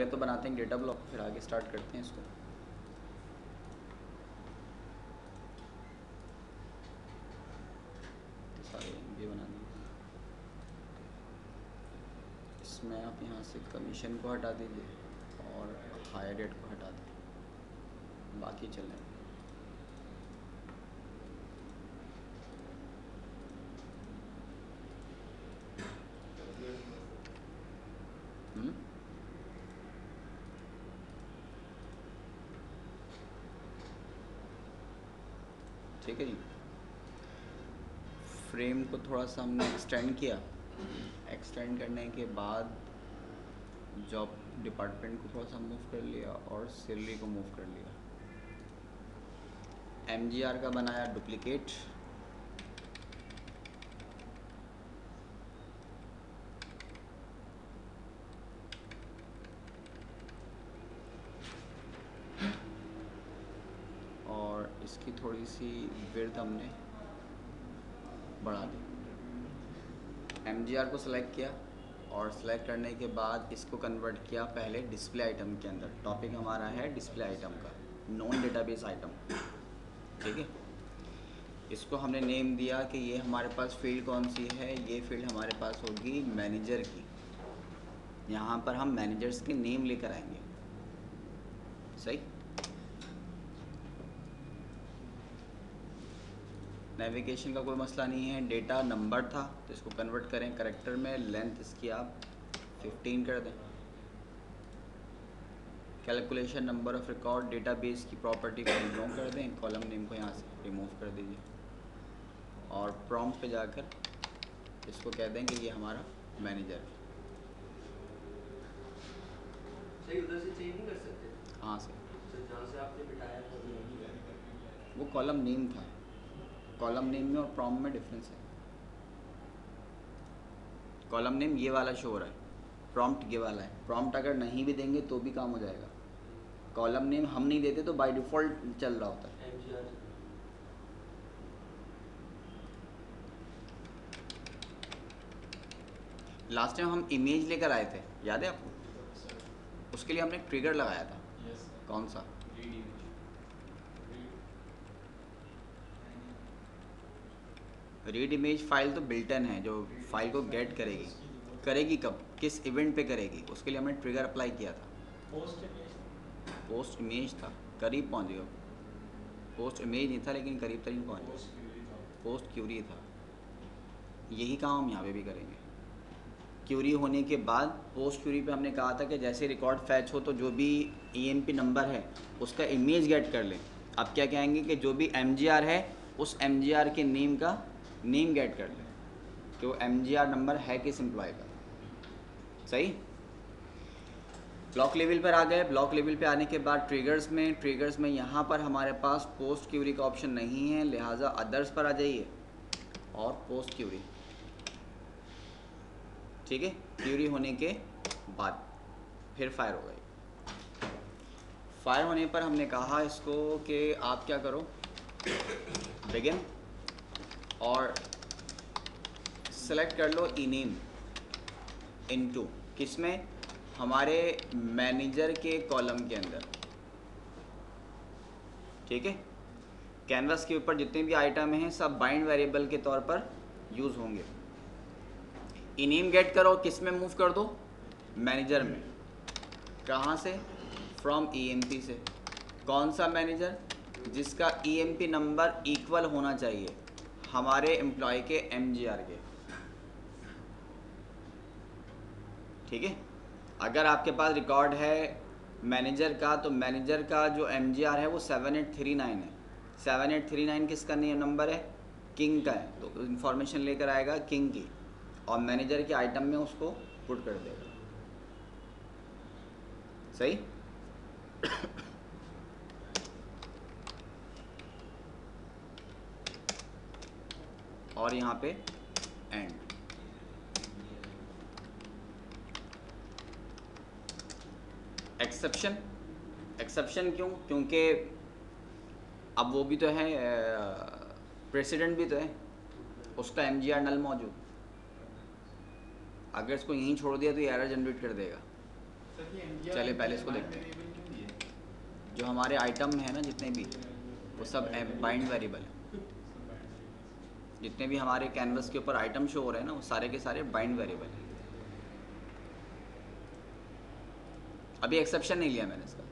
पहले तो बनाते हैं डेटा ब्लॉक, फिर आगे स्टार्ट करते हैं इसको। तो सारे ये बना दीजिए। इसमें आप यहाँ से कमीशन को हटा दीजिए और हायर रेट को हटा दीजिए, बाकी चलें। ठीक है जी। फ्रेम को थोड़ा सा हमने एक्सटेंड किया। एक्सटेंड करने के बाद जॉब डिपार्टमेंट को थोड़ा सा मूव कर लिया और सैलरी को मूव कर लिया। एमजीआर का बनाया डुप्लीकेट, और इसकी थोड़ी सी विड्थ हमने बढ़ा दी। एमजीआर को सिलेक्ट किया और सिलेक्ट करने के बाद इसको कन्वर्ट किया पहले डिस्प्ले आइटम के अंदर। टॉपिक हमारा है डिस्प्ले आइटम का, नॉन डेटाबेस आइटम। ठीक है, इसको हमने नेम दिया कि ये हमारे पास फील्ड कौन सी है, ये फील्ड हमारे पास होगी मैनेजर की। यहाँ पर हम मैनेजर्स के नेम लेकर आएंगे। सही। नेविगेशन का कोई मसला नहीं है। डेटा नंबर था तो इसको कन्वर्ट करें करेक्टर में। लेंथ इसकी आप 15 कर दें। Calculation number of record database की प्रॉपर्टी को नो कर दें। कॉलम नेम को यहाँ से रिमूव कर दीजिए और प्रॉम्प्ट पे जाकर इसको कह दें कि ये हमारा मैनेजर है। सही, उधर से चेंज नहीं कर सकते? हाँ सर, जहाँ से आपने बिठाया था वो कॉलम नेम था। कॉलम नेम में और प्रॉम्प्ट में डिफरेंस है। कॉलम नेम ये वाला शो हो रहा है, प्रॉम्प्ट ये वाला है। प्रॉम्प्ट अगर नहीं भी देंगे तो भी काम हो जाएगा। कॉलम नेम हम नहीं देते तो बाय डिफ़ॉल्ट चल रहा होता है। एमजीआर। लास्ट टाइम हम इमेज लेकर आए थे, याद है आपको? उसके लिए हमने ट्रिगर लगाया था। कौन सा? रीड इमेज फाइल तो बिल्टन है, जो फाइल को गेट करेगी कब, किस इवेंट पे करेगी, उसके लिए हमने ट्रिगर अप्लाई किया था। पोस्ट इमेज था, करीब पहुंच गया। पोस्ट इमेज नहीं था लेकिन करीब तरीन पहुंच गया। पोस्ट क्यूरी था। यही काम हम यहाँ पे भी करेंगे। क्यूरी होने के बाद पोस्ट क्यूरी पे हमने कहा था कि जैसे रिकॉर्ड फैच हो तो जो भी ईएमपी नंबर है उसका इमेज गेट कर लें। अब क्या कहेंगे कि जो भी एमजीआर है उस एमजीआर के नेम का नेम गेट कर लें कि वो एमजीआर नंबर है किस एम्प्लॉय का। सही। ब्लॉक लेवल पर आ गए। ब्लॉक लेवल पे आने के बाद ट्रिगर्स में यहाँ पर हमारे पास पोस्ट क्यूरी का ऑप्शन नहीं है, लिहाजा अदर्स पर आ जाइए और पोस्ट क्यूरी। ठीक है, क्यूरी होने के बाद फिर फायर हो गई। फायर होने पर हमने कहा इसको कि आप क्या करो, बिगिन और सेलेक्ट कर लो इनेम इनटू, किसमें, हमारे मैनेजर के कॉलम के अंदर। ठीक है, कैनवास के ऊपर जितने भी आइटम हैं सब बाइंड वेरिएबल के तौर पर यूज़ होंगे। इनेम गेट करो, किस में मूव कर दो, मैनेजर में। कहाँ से, फ्रॉम ईएमपी से। कौन सा मैनेजर, जिसका ईएमपी नंबर इक्वल होना चाहिए हमारे एम्प्लॉय के एमजीआर के। ठीक है, अगर आपके पास रिकॉर्ड है मैनेजर का तो मैनेजर का जो एमजीआर है वो 7839 है। 7839 किसका नंबर है, किंग का है, तो इंफॉर्मेशन लेकर आएगा किंग की और मैनेजर के आइटम में उसको पुट कर देगा। सही। और यहाँ पे एंड। एक्सेप्शन क्यों, क्योंकि अब वो भी तो है, प्रेसिडेंट भी तो है, उसका एमजीआर नल मौजूद। अगर इसको यहीं छोड़ दिया तो ये एरर जनरेट कर देगा। चलिए पहले इसको देखते हैं। जो हमारे आइटम है ना जितने भी, वो सब बाइंड वेरिएबल है। जितने भी हमारे कैनवस के ऊपर आइटम शो हो रहे हैं ना, वो सारे के सारे बाइंड वेरिएबल हैं। अभी एक्सेप्शन नहीं लिया मैंने इसका।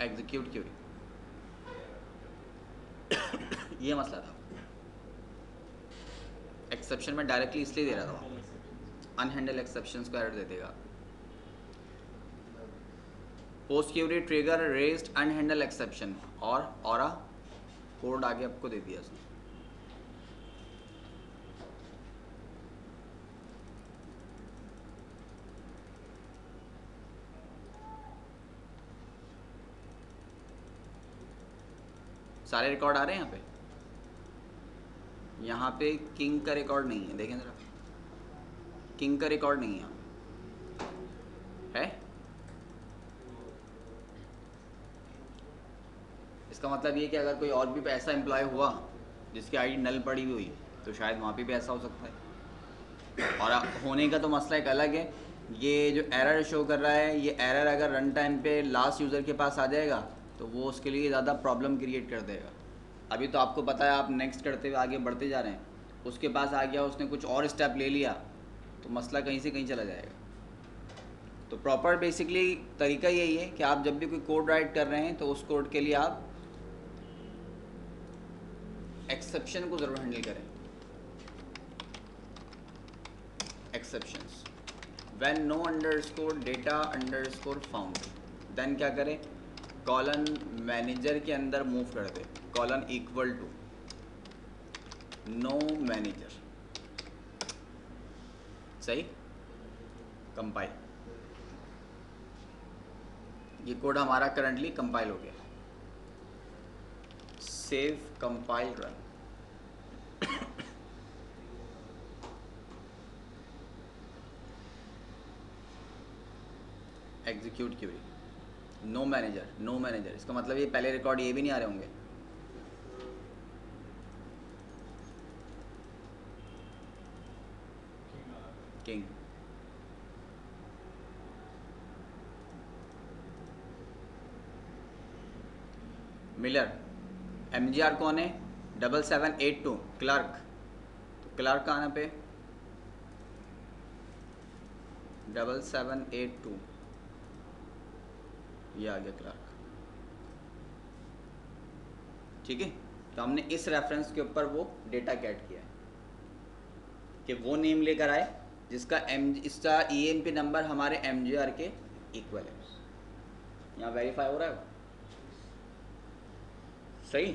एग्जीक्यूट क्यूरी, ये मसला था। एक्सेप्शन में डायरेक्टली इसलिए दे रहा था, अनहैंडल एक्सेप्शंस को एरर दे देगा। Post query trigger raised unhandled exception और कोड आगे आपको दे दिया उसने। सारे रिकॉर्ड आ रहे हैं यहाँ पे। यहाँ पे किंग का रिकॉर्ड नहीं है, देखें जरा, किंग का रिकॉर्ड नहीं है। इसका मतलब ये कि अगर कोई और भी ऐसा एम्प्लॉय हुआ जिसकी आईडी नल पड़ी हुई, तो शायद वहाँ पे भी ऐसा हो सकता है। और होने का तो मसला एक अलग है। ये जो एरर शो कर रहा है, ये एरर अगर रन टाइम पे लास्ट यूज़र के पास आ जाएगा तो वो उसके लिए ज़्यादा प्रॉब्लम क्रिएट कर देगा। अभी तो आपको पता है, आप नेक्स्ट करते हुए आगे बढ़ते जा रहे हैं, उसके पास आ गया, उसने कुछ और स्टेप ले लिया, तो मसला कहीं से कहीं चला जाएगा। तो प्रॉपर बेसिकली तरीका यही है कि आप जब भी कोई कोड राइट कर रहे हैं तो उस कोड के लिए आप एक्सेप्शन को ज़रूर हैंडल करें। Exceptions when no underscore data underscore found, then क्या करें, कॉलन मैनेजर के अंदर मूव कर दे, colon equal to no manager. सही, कंपाइल। ये कोड हमारा करंटली कंपाइल हो गया। Save, compile, run. Execute query, no manager, no manager, इसका मतलब ये पहले रिकॉर्ड ये भी नहीं आ रहे होंगे। किंग, मिलर, एमजीआर कौन है, 7782 क्लर्क, तो क्लर्क आना पे 7782, ये आ गया क्लर्क। ठीक है, तो हमने इस रेफरेंस के ऊपर वो डेटा कैट किया है कि वो नेम लेकर आए जिसका इसका ईएमपी नंबर हमारे एमजीआर के इक्वल है। यहाँ वेरीफाई हो रहा है वो? सही।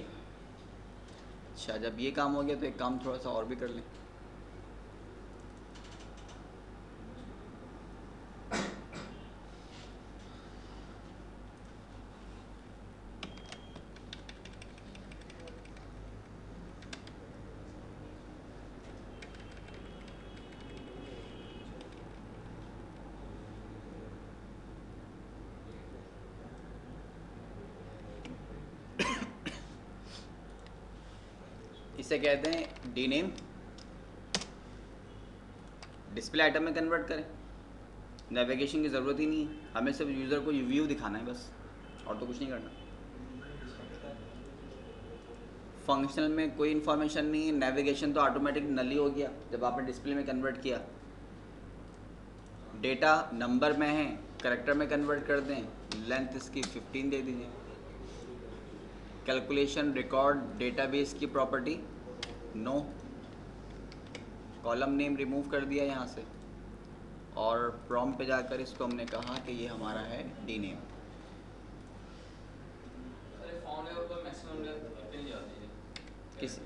अच्छा, जब ये काम हो गया तो एक काम थोड़ा सा और भी कर लें। इसे कहते हैं डी नेम। डिस्प्ले आइटम में कन्वर्ट करें, नेविगेशन की ज़रूरत ही नहीं है, हमें सिर्फ यूज़र को व्यू दिखाना है बस, और तो कुछ नहीं करना। फंक्शनल में कोई इन्फॉर्मेशन नहीं है, नेविगेशन तो ऑटोमेटिक नल ही हो गया जब आपने डिस्प्ले में कन्वर्ट किया। डेटा नंबर में है, कैरेक्टर में कन्वर्ट कर दें, लेंथ इसकी 15 दे दीजिए। कैलकुलेशन रिकॉर्ड डेटाबेस की property no, column name remove कर दिया यहाँ से, और प्रॉम्प्ट पे जाकर इसको हमने कहा कि ये हमारा है डी नेम। किस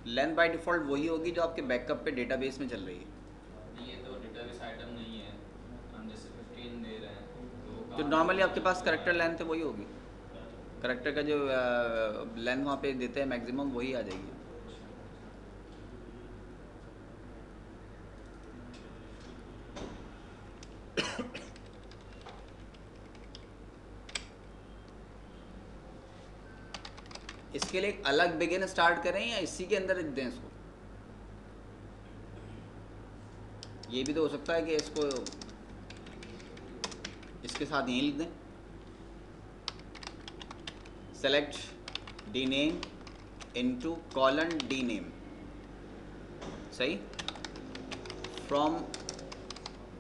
लेंथ बाय डिफ़ॉल्ट वही होगी जो आपके बैकअप पे डेटाबेस में चल रही है। ये तो डेटाबेस आइटम नहीं है, हम जैसे जो नॉर्मली आपके पास करेक्टर लेंथ है वही होगी, करेक्टर का जो लेंथ वहाँ पे देते हैं मैक्सिमम वही आ जाएगी। इसके लिए एक अलग बिगिन स्टार्ट करें या इसी के अंदर लिख दें इसको? ये भी तो हो सकता है कि इसको इसके साथ यहीं लिख दें, select D name into colon D name, सही, from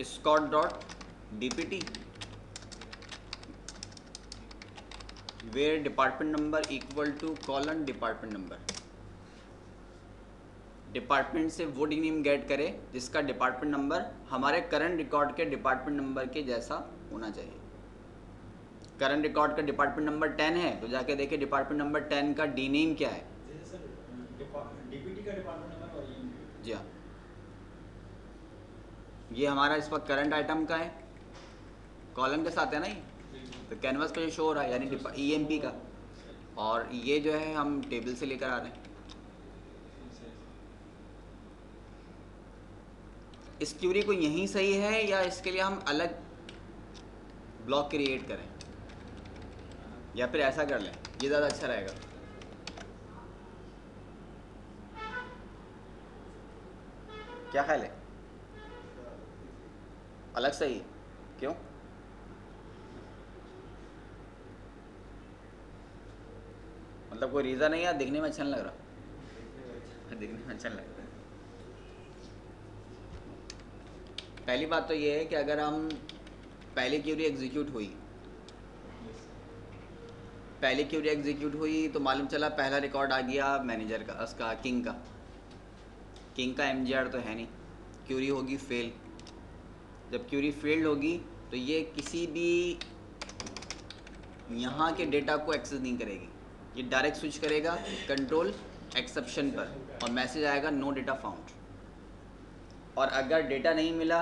scott dot DPT where department number equal to colon department number. Department से वो डी नेम गेट करे जिसका डिपार्टमेंट नंबर हमारे करंट रिकॉर्ड के डिपार्टमेंट नंबर के जैसा होना चाहिए। करंट रिकॉर्ड का डिपार्टमेंट नंबर 10 है तो जाके देखे डिपार्टमेंट नंबर 10 का डी नेम क्या है। डीपीटी का डिपार्टमेंट नंबर और जी हाँ, ये हमारा इस वक्त करंट आइटम का है, कॉलम के साथ है ना ये, तो कैनवास पे जो शो हो रहा है यानी ईएमपी का, और ये जो है हम टेबल से लेकर आ रहे हैं। इस क्यूरी को यहीं सही है या इसके लिए हम अलग ब्लॉक क्रिएट करें, या फिर ऐसा कर लें, ये ज़्यादा अच्छा रहेगा। क्या ख्याल है? अलग सही है? क्यों? मतलब कोई रीज़न नहीं है, दिखने में अच्छा नहीं लग रहा? दिखने में अच्छा नहीं लग रहा। पहली बात तो ये है कि अगर हम पहली क्यूरी एग्जीक्यूट हुई तो मालूम चला पहला रिकॉर्ड आ गया मैनेजर का, उसका किंग का एमजीआर तो है नहीं, क्यूरी होगी फेल। जब क्यूरी फेल्ड होगी तो ये किसी भी यहाँ के डेटा को एक्सेस नहीं करेगी, ये डायरेक्ट स्विच करेगा कंट्रोल एक्सेप्शन पर और मैसेज आएगा नो डेटा फाउंड। और अगर डेटा नहीं मिला,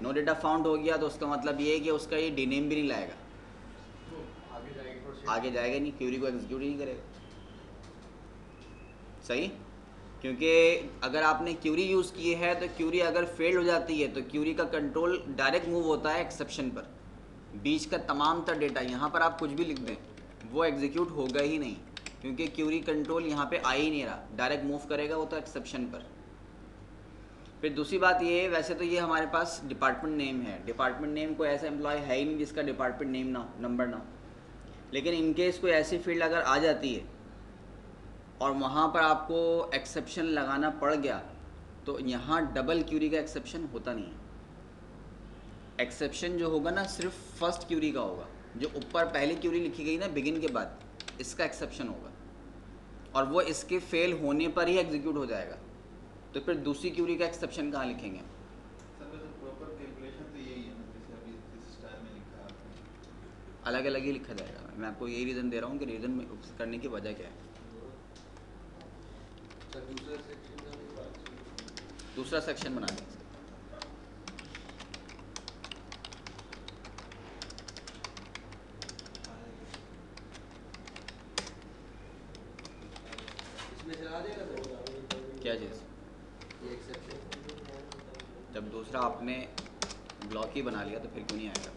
नो डेटा फाउंड हो गया, तो उसका मतलब ये है कि उसका ये डीनेम भी नहीं लाएगा, आगे जाएगा नहीं, क्यूरी को एग्जीक्यूट ही नहीं करेगा। सही, क्योंकि अगर आपने क्यूरी यूज़ की है तो क्यूरी अगर फेल्ड हो जाती है तो क्यूरी का कंट्रोल डायरेक्ट मूव होता है एक्सेप्शन पर। बीच का तमाम तर डेटा, यहाँ पर आप कुछ भी लिख दें वो एग्जीक्यूट होगा ही नहीं, क्योंकि क्यूरी कंट्रोल यहाँ पे आ ही नहीं रहा, डायरेक्ट मूव करेगा वो तो एक्सेप्शन पर। फिर दूसरी बात ये है, वैसे तो ये हमारे पास डिपार्टमेंट नेम है, डिपार्टमेंट नेम कोई ऐसा एम्प्लॉय है ही नहीं जिसका डिपार्टमेंट नेम ना नंबर ना, लेकिन इनकेस कोई ऐसी फील्ड अगर आ जाती है और वहाँ पर आपको एक्सेप्शन लगाना पड़ गया तो यहाँ डबल क्यूरी का एक्सेप्शन होता नहीं है। एक्सेप्शन जो होगा ना सिर्फ फर्स्ट क्यूरी का होगा, जो ऊपर पहली क्यूरी लिखी गई ना बिगिन के बाद, इसका एक्सेप्शन होगा और वो इसके फेल होने पर ही एग्जीक्यूट हो जाएगा। तो फिर दूसरी क्यूरी का एक्सेप्शन कहाँ लिखेंगे? अलग अलग ही लिखा जाएगा। मैं आपको यही रीज़न दे रहा हूँ कि रीज़न में करने की वजह क्या है। दूसरा सेक्शन बना दें। क्या चीज़? जब दूसरा आपने ब्लॉक ही बना लिया तो फिर क्यों नहीं आएगा?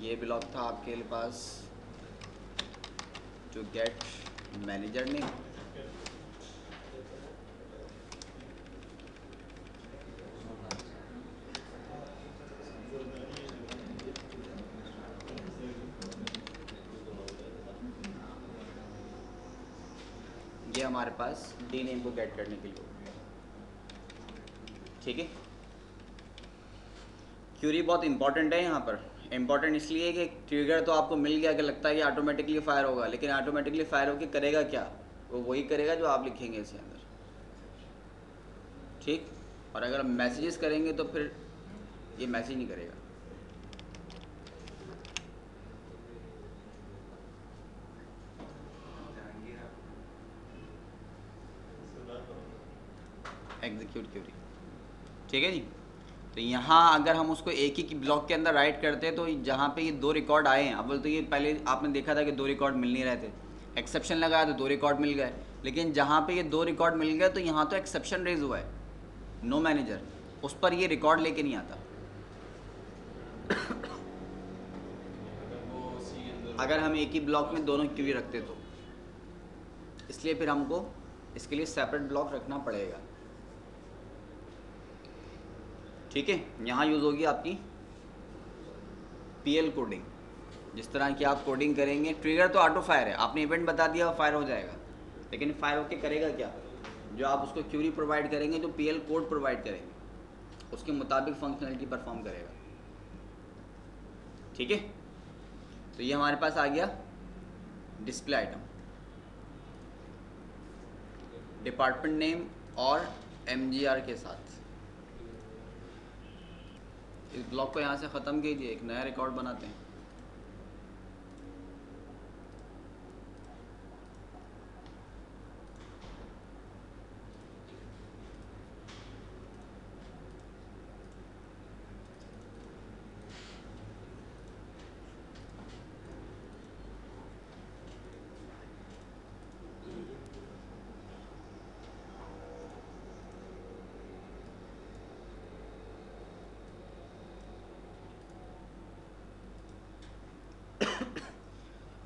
ये ब्लॉक था आपके पास जो गेट मैनेजर ने, ये हमारे पास डी नेम को गेट करने के लिए, ठीक है। क्यूरी बहुत इंपॉर्टेंट है यहाँ पर। इंपॉर्टेंट इसलिए कि ट्रिगर तो आपको मिल गया कि लगता है कि ऑटोमेटिकली फायर होगा, लेकिन ऑटोमेटिकली फायर होकर करेगा क्या? वो वही करेगा जो आप लिखेंगे इसके अंदर, ठीक। और अगर हम मैसेजेस करेंगे तो फिर ये मैसेज नहीं करेगा। एग्जीक्यूट क्यूरी, ठीक है जी। तो यहाँ अगर हम उसको एक ही ब्लॉक के अंदर राइट करते तो जहाँ पे ये 2 रिकॉर्ड आए हैं, अब तो ये पहले आपने देखा था कि 2 रिकॉर्ड मिल नहीं रहे थे, एक्सेप्शन लगाया तो 2 रिकॉर्ड मिल गए, लेकिन जहाँ पे ये 2 रिकॉर्ड मिल गए तो यहाँ तो एक्सेप्शन रेज हुआ है, नो मैनेजर, उस पर ये रिकॉर्ड लेके नहीं आता। अगर हम एक ही ब्लॉक में दोनों क्यूरी रखते तो, इसलिए फिर हमको इसके लिए सेपरेट ब्लॉक रखना पड़ेगा। ठीक है, यहाँ यूज़ होगी आपकी पीएल कोडिंग। जिस तरह की आप कोडिंग करेंगे, ट्रिगर तो ऑटो फायर है, आपने इवेंट बता दिया फायर हो जाएगा, लेकिन फायर होके करेगा क्या, जो आप उसको क्यूरी प्रोवाइड करेंगे, जो पीएल कोड प्रोवाइड करेंगे, उसके मुताबिक फंक्शनलिटी परफॉर्म करेगा। ठीक है, तो ये हमारे पास आ गया डिस्प्ले आइटम, डिपार्टमेंट नेम और एमजीआर के साथ। इस ब्लॉक को यहाँ से ख़त्म कीजिए, एक नया रिकॉर्ड बनाते हैं।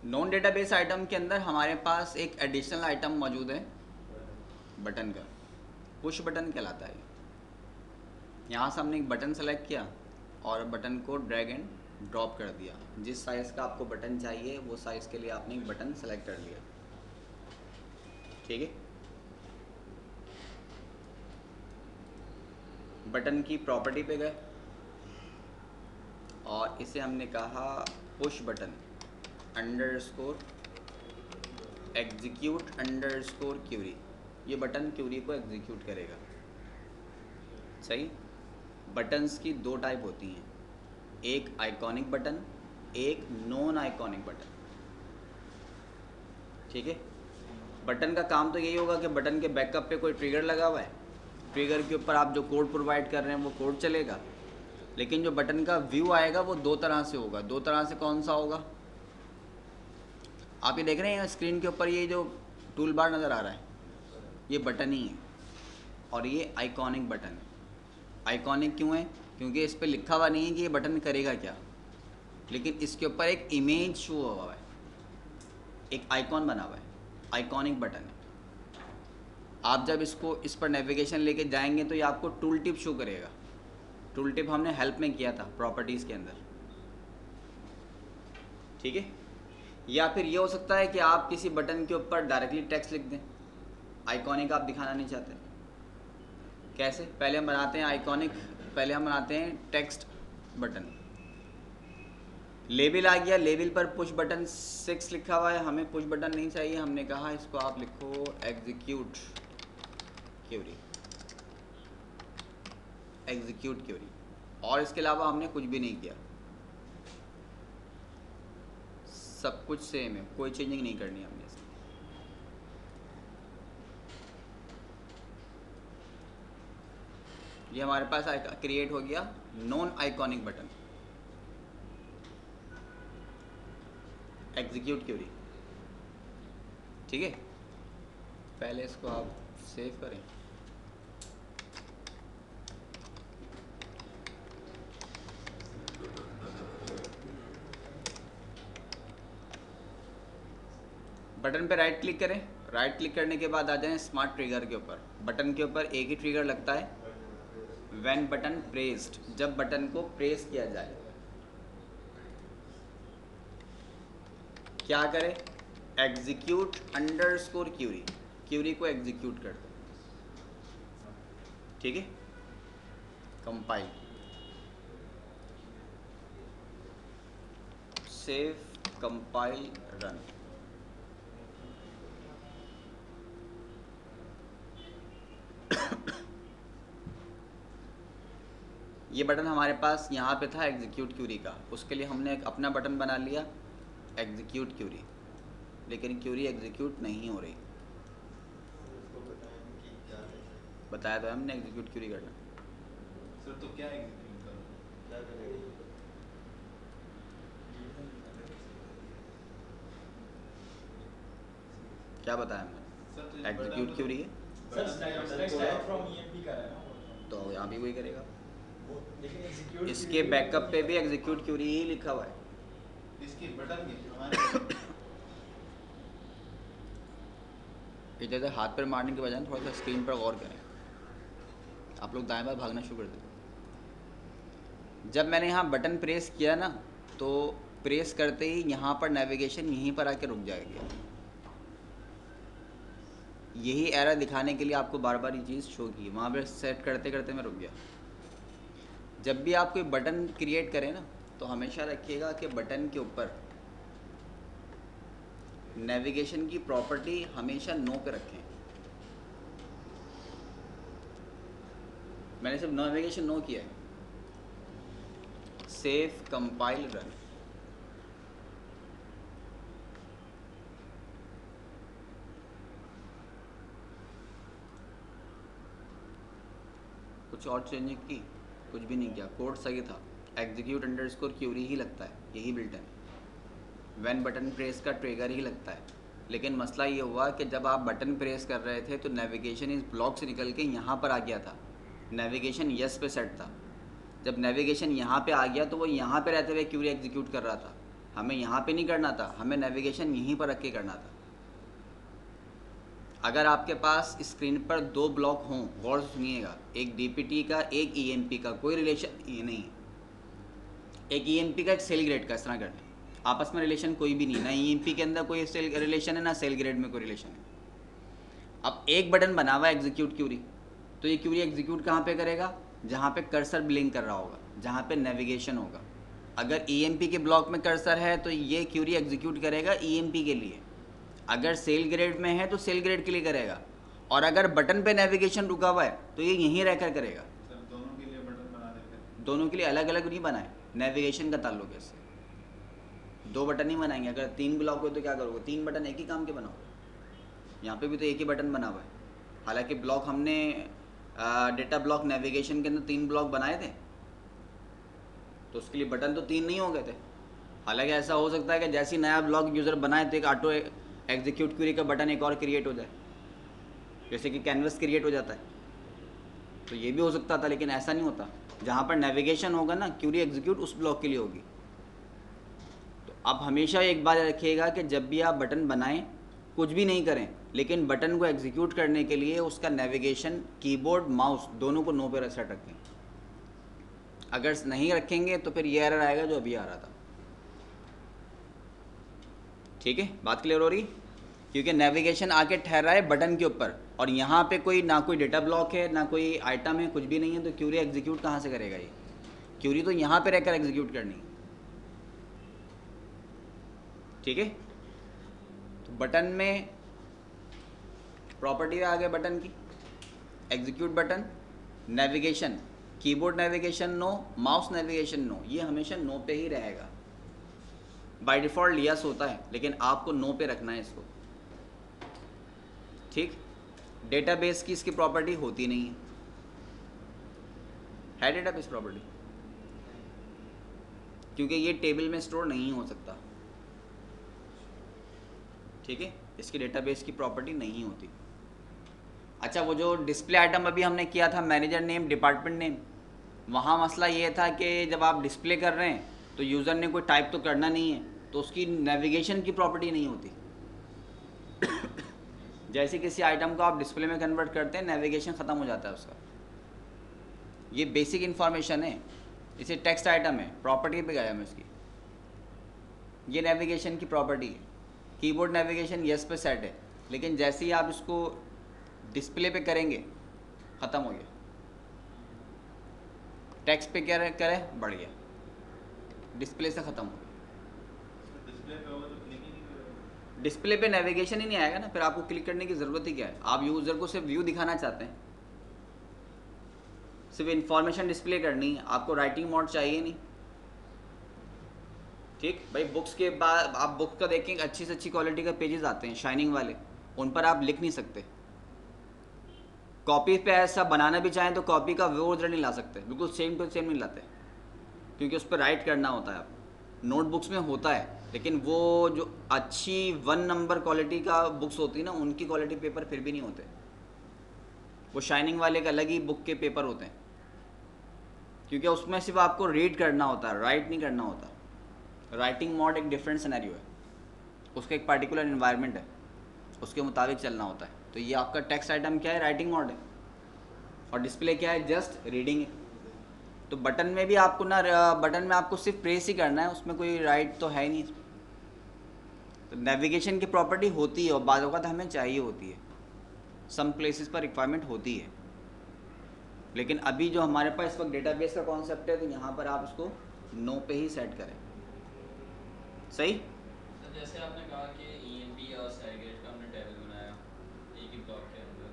नॉन डेटाबेस आइटम के अंदर हमारे पास एक एडिशनल आइटम मौजूद है बटन का, पुश बटन कहलाता है। यहाँ से हमने एक बटन सेलेक्ट किया और बटन को ड्रैग एंड ड्रॉप कर दिया, जिस साइज़ का आपको बटन चाहिए वो साइज़ के लिए आपने एक बटन सेलेक्ट कर लिया। ठीक है, बटन की प्रॉपर्टी पे गए और इसे हमने कहा push button underscore execute underscore query. ये बटन क्यूरी को एग्जीक्यूट करेगा। सही, बटन्स की 2 टाइप होती हैं, एक आइकॉनिक बटन, एक नॉन आइकॉनिक बटन। ठीक है, बटन का काम तो यही होगा कि बटन के बैकअप पे कोई ट्रिगर लगा हुआ है, ट्रिगर के ऊपर आप जो कोड प्रोवाइड कर रहे हैं वो कोड चलेगा, लेकिन जो बटन का व्यू आएगा वो 2 तरह से होगा। 2 तरह से कौन सा होगा, आप ये देख रहे हैं स्क्रीन के ऊपर ये जो टूल बार नज़र आ रहा है, ये बटन ही है और ये आइकॉनिक बटन है। आइकॉनिक क्यों है, क्योंकि इस पर लिखा हुआ नहीं है कि ये बटन करेगा क्या, लेकिन इसके ऊपर एक इमेज शो हुआ है, एक आइकॉन बना हुआ है, आइकॉनिक बटन है। आप जब इसको इस पर नेविगेशन लेके जाएंगे तो ये आपको टूल टिप शो करेगा। टूल टिप हमने हेल्प में किया था प्रॉपर्टीज़ के अंदर। ठीक है, या फिर ये हो सकता है कि आप किसी बटन के ऊपर डायरेक्टली टेक्स्ट लिख दें, आइकॉनिक आप दिखाना नहीं चाहते। कैसे, पहले हम बनाते हैं आइकॉनिक, पहले हम बनाते हैं टेक्स्ट बटन। लेबल आ गया, लेबल पर पुश बटन 6 लिखा हुआ है, हमें पुश बटन नहीं चाहिए, हमने कहा इसको आप लिखो एग्जीक्यूट क्यूरी, एग्जीक्यूट क्यूरी, और इसके अलावा हमने कुछ भी नहीं किया, सब कुछ सेम है, कोई चेंजिंग नहीं करनी हमने इसमें। ये हमारे पास क्रिएट हो गया non iconic button, execute query. ठीक है, पहले इसको आप सेव करें। बटन पे राइट क्लिक करें, राइट क्लिक करने के बाद आ जाएं स्मार्ट ट्रिगर के ऊपर। बटन के ऊपर एक ही ट्रिगर लगता है, व्हेन बटन प्रेस्ड, जब बटन को प्रेस किया जाए। क्या करें, एग्जीक्यूट अंडरस्कोर क्यूरी, क्यूरी को एग्जीक्यूट कर दो। ठीक है, कंपाइल, सेव, कंपाइल, रन। ये बटन हमारे पास यहाँ पे था एग्जीक्यूट क्यूरी का, उसके लिए हमने एक अपना बटन बना लिया एग्जीक्यूट क्यूरी, लेकिन क्यूरी एग्जीक्यूट नहीं हो रही। बताया तो हमने एग्जीक्यूट क्यूरी करना। सर तो क्या एग्जीक्यूट क्या बताया मैंने? एग्जीक्यूट क्यों रही है? सर स्टैक फ्रॉम ईएमपी का है ना तो यहाँ भी वही करेगा। लेकिन एग्जीक्यूट इसके बैकअप पे भी एग्जीक्यूट क्यूरी ही लिखा हुआ है। इसकी बटन की हमारे इधर हाथ पर मारने के बजाय थोड़ा सा स्क्रीन पर गौर करें। आप लोग दाएं बाएं भागना शुरू कर दें। जब मैंने यहाँ बटन प्रेस किया ना, तो प्रेस करते ही यहाँ पर नेविगेशन यहीं पर आके रुक जाएगी। यही एरर दिखाने के लिए आपको बार बार ये चीज़ शो की। वहाँ पर सेट करते करते मैं रुक गया। जब भी आप कोई बटन क्रिएट करें ना, तो हमेशा रखिएगा कि बटन के ऊपर नेविगेशन की प्रॉपर्टी हमेशा नो पे रखें। मैंने सिर्फ नेविगेशन नो किया है। Save compile run. कुछ और चेंजिंग की? कुछ भी नहीं किया। कोड सही था। एग्जीक्यूट अंडरस्कोर क्यूरी ही लगता है, यही बिल्ट है। व्हेन बटन प्रेस का ट्रिगर ही लगता है। लेकिन मसला ये हुआ कि जब आप बटन प्रेस कर रहे थे तो नेविगेशन इस ब्लॉक से निकल के यहाँ पर आ गया था। नेविगेशन यस पे सेट था। जब नेविगेशन यहाँ पे आ गया तो वो यहाँ पे रहते हुए क्यूरी एग्जीक्यूट कर रहा था। हमें यहाँ पे नहीं करना था, हमें नेविगेशन यहीं पर रख के करना था। अगर आपके पास स्क्रीन पर दो ब्लॉक हों, गौर से सुनिएगा, एक डीपीटी का एक ईएमपी का, कोई रिलेशन ये नहीं है। एक ईएमपी का एक सेल ग्रेड का, इस तरह करना, आपस में रिलेशन कोई भी नहीं, ना ईएमपी के अंदर कोई सेल रिलेशन है, ना सेल ग्रेड में कोई रिलेशन है। अब एक बटन बना हुआ है एग्जीक्यूट क्यूरी, तो ये क्यूरी एग्जीक्यूट कहाँ पे करेगा? जहाँ पे कर्सर ब्लिंक कर रहा होगा, जहाँ पे नेविगेशन होगा। अगर ईएमपी के ब्लॉक में कर्सर है तो ये क्यूरी एग्जीक्यूट करेगा ईएमपी के लिए। अगर सेल ग्रेड में है तो सेल ग्रेड के लिए करेगा। और अगर बटन पे नेविगेशन रुका हुआ है तो ये यहीं रहकर करेगा। सर दोनों के लिए बटन बना देते। दोनों के लिए अलग अलग नहीं बनाए, नेविगेशन का ताल्लुक है इससे। दो बटन नहीं बनाएंगे। अगर तीन ब्लॉक हो तो क्या करोगे? तीन बटन एक ही काम के बनाओगे। यहाँ पे भी तो एक ही बटन बना हुआ है। हालांकि ब्लॉक हमने डेटा ब्लॉक नेविगेशन के अंदर तीन ब्लॉक बनाए थे, तो उसके लिए बटन तो तीन नहीं हो गए थे। हालांकि ऐसा हो सकता है कि जैसे ही नया ब्लॉक यूज़र बनाए तो एक ऑटो एग्जीक्यूट क्वेरी का बटन एक और क्रिएट हो जाए, जैसे कि कैनवस क्रिएट हो जाता है। तो ये भी हो सकता था, लेकिन ऐसा नहीं होता। जहाँ पर नेविगेशन होगा ना, क्वेरी एग्जीक्यूट उस ब्लॉक के लिए होगी। तो आप हमेशा एक बात रखिएगा कि जब भी आप बटन बनाएं, कुछ भी नहीं करें, लेकिन बटन को एग्जीक्यूट करने के लिए उसका नेविगेशन, कीबोर्ड, माउस दोनों को नो पे सेट रखें। अगर नहीं रखेंगे तो फिर ये एरर आएगा जो अभी आ रहा था। ठीक है, बात क्लियर हो रही? क्योंकि नेविगेशन आके ठहरा है बटन के ऊपर, और यहाँ पे कोई ना कोई डेटा ब्लॉक है, ना कोई आइटम है, कुछ भी नहीं है, तो क्यूरी एग्जीक्यूट कहाँ से करेगा? ये क्यूरी तो यहाँ पे रहकर एग्जीक्यूट करनी है। ठीक है, तो बटन में प्रॉपर्टी आ गए बटन की, execute button, navigation, keyboard navigation no, mouse navigation no, ये हमेशा नो पे ही रहेगा। बाय डिफ़ॉल्ट यस होता है, लेकिन आपको नो पे रखना है इसको। ठीक, डेटाबेस की इसकी प्रॉपर्टी होती नहीं है डेटाबेस प्रॉपर्टी, क्योंकि ये टेबल में स्टोर नहीं हो सकता। ठीक है, इसकी डेटाबेस की प्रॉपर्टी नहीं होती। अच्छा, वो जो डिस्प्ले आइटम अभी हमने किया था, मैनेजर नेम, डिपार्टमेंट नेम, वहाँ मसला ये था कि जब आप डिस्प्ले कर रहे हैं तो यूज़र ने कोई टाइप तो करना नहीं है, तो उसकी नेविगेशन की प्रॉपर्टी नहीं होती। जैसे किसी आइटम को आप डिस्प्ले में कन्वर्ट करते हैं, नेविगेशन ख़त्म हो जाता है उसका। ये बेसिक इन्फॉर्मेशन है। इसे टेक्स्ट आइटम है, प्रॉपर्टी पे गया मैं इसकी, ये नेविगेशन की प्रॉपर्टी है। कीबोर्ड नेविगेशन यस पे सेट है, लेकिन जैसे ही आप इसको डिस्प्ले पे करेंगे ख़त्म हो गया। टेक्स्ट पे क्या करें, बढ़ गया, डिस्प्ले से ख़त्म हो गया। डिस्प्ले पे होगा तो क्लिक ही नहीं करेगा। डिस्प्ले पे नेविगेशन ही नहीं आएगा ना, फिर आपको क्लिक करने की ज़रूरत ही क्या है? आप यूज़र को सिर्फ व्यू दिखाना चाहते हैं, सिर्फ इंफॉर्मेशन डिस्प्ले करनी है, आपको राइटिंग मोड चाहिए नहीं। ठीक भाई, बुक्स के बाद आप बुक का देखें, अच्छी से अच्छी क्वालिटी का पेजेस आते हैं, शाइनिंग वाले, उन पर आप लिख नहीं सकते। कॉपी पे ऐसा बनाना भी चाहें तो कॉपी का वो उधर नहीं ला सकते, बिल्कुल सेम टू सेम नहीं लाते। क्योंकि उस पर राइट करना होता है आपको। नोटबुक्स में होता है, लेकिन वो जो अच्छी 1 नंबर क्वालिटी का बुक्स होती है ना, उनकी क्वालिटी पेपर फिर भी नहीं होते। वो शाइनिंग वाले का अलग ही बुक के पेपर होते हैं, क्योंकि उसमें सिर्फ आपको रीड करना होता है, राइट नहीं करना होता। राइटिंग मोड एक डिफरेंट सिनेरियो है, उसका एक पार्टिकुलर इन्वायरमेंट है, उसके मुताबिक चलना होता है। तो ये आपका टेक्स्ट आइटम क्या है, राइटिंग मोड है, और डिस्प्ले क्या है, जस्ट रीडिंग है। तो बटन में भी आपको ना, बटन में आपको सिर्फ प्रेस ही करना है, उसमें कोई राइट तो है ही नहीं। तो नेविगेशन की प्रॉपर्टी होती है और बाद वक़्त हमें चाहिए होती है, सम प्लेसेस पर रिक्वायरमेंट होती है। लेकिन अभी जो हमारे पास इस वक्त डेटाबेस का कॉन्सेप्ट है, तो यहाँ पर आप उसको नो पे ही सेट करें। सही। तो जैसे आपने कहा कि EMP और सेगरेट का हमने टेबल बनाया एक ही ब्लॉक के अंदर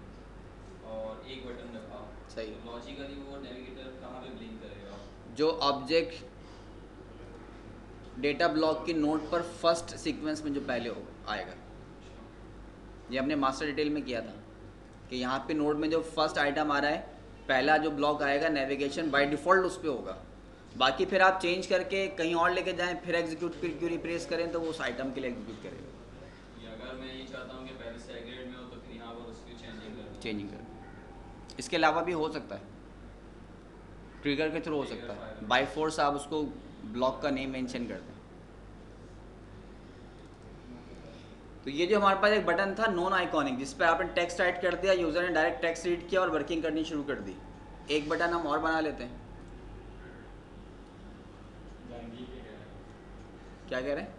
और एक बटन रखा, सही। तो लॉजिकली वो नेविगेटर कहाँ पे ब्लिंक करेगा? जो ऑब्जेक्ट डेटा ब्लॉक की नोड पर फर्स्ट सीक्वेंस में जो पहले हो आएगा, ये हमने मास्टर डिटेल में किया था कि यहाँ पे नोड में जो फर्स्ट आइटम आ रहा है, पहला जो ब्लॉक आएगा नेविगेशन बाय डिफ़ॉल्ट उस पर होगा। बाकी फिर आप चेंज करके कहीं और लेके जाएं, फिर एग्जीक्यूट क्यूरी प्रेस करें, तो वो उस आइटम के लिए एग्जीक्यूट करेगा। या अगर मैं ये चाहता हूँ कि पहले सेगरेट में हो तो फिर यहाँ पर उसकी चेंजिंग कर। इसके अलावा भी हो सकता है, ट्रिगर के थ्रू हो सकता है, बाय फोर्स आप उसको ब्लॉक का नेम मेंशन कर दें। तो ये जो हमारे पास एक बटन था नॉन आइकॉनिक, जिस पर आपने टेक्स्ट टाइप कर दिया, यूज़र ने डायरेक्ट टेक्स्ट रीड किया और वर्किंग करनी शुरू कर दी। एक बटन हम और बना लेते हैं। जहांगीर के कहने में। क्या कह रहे हैं?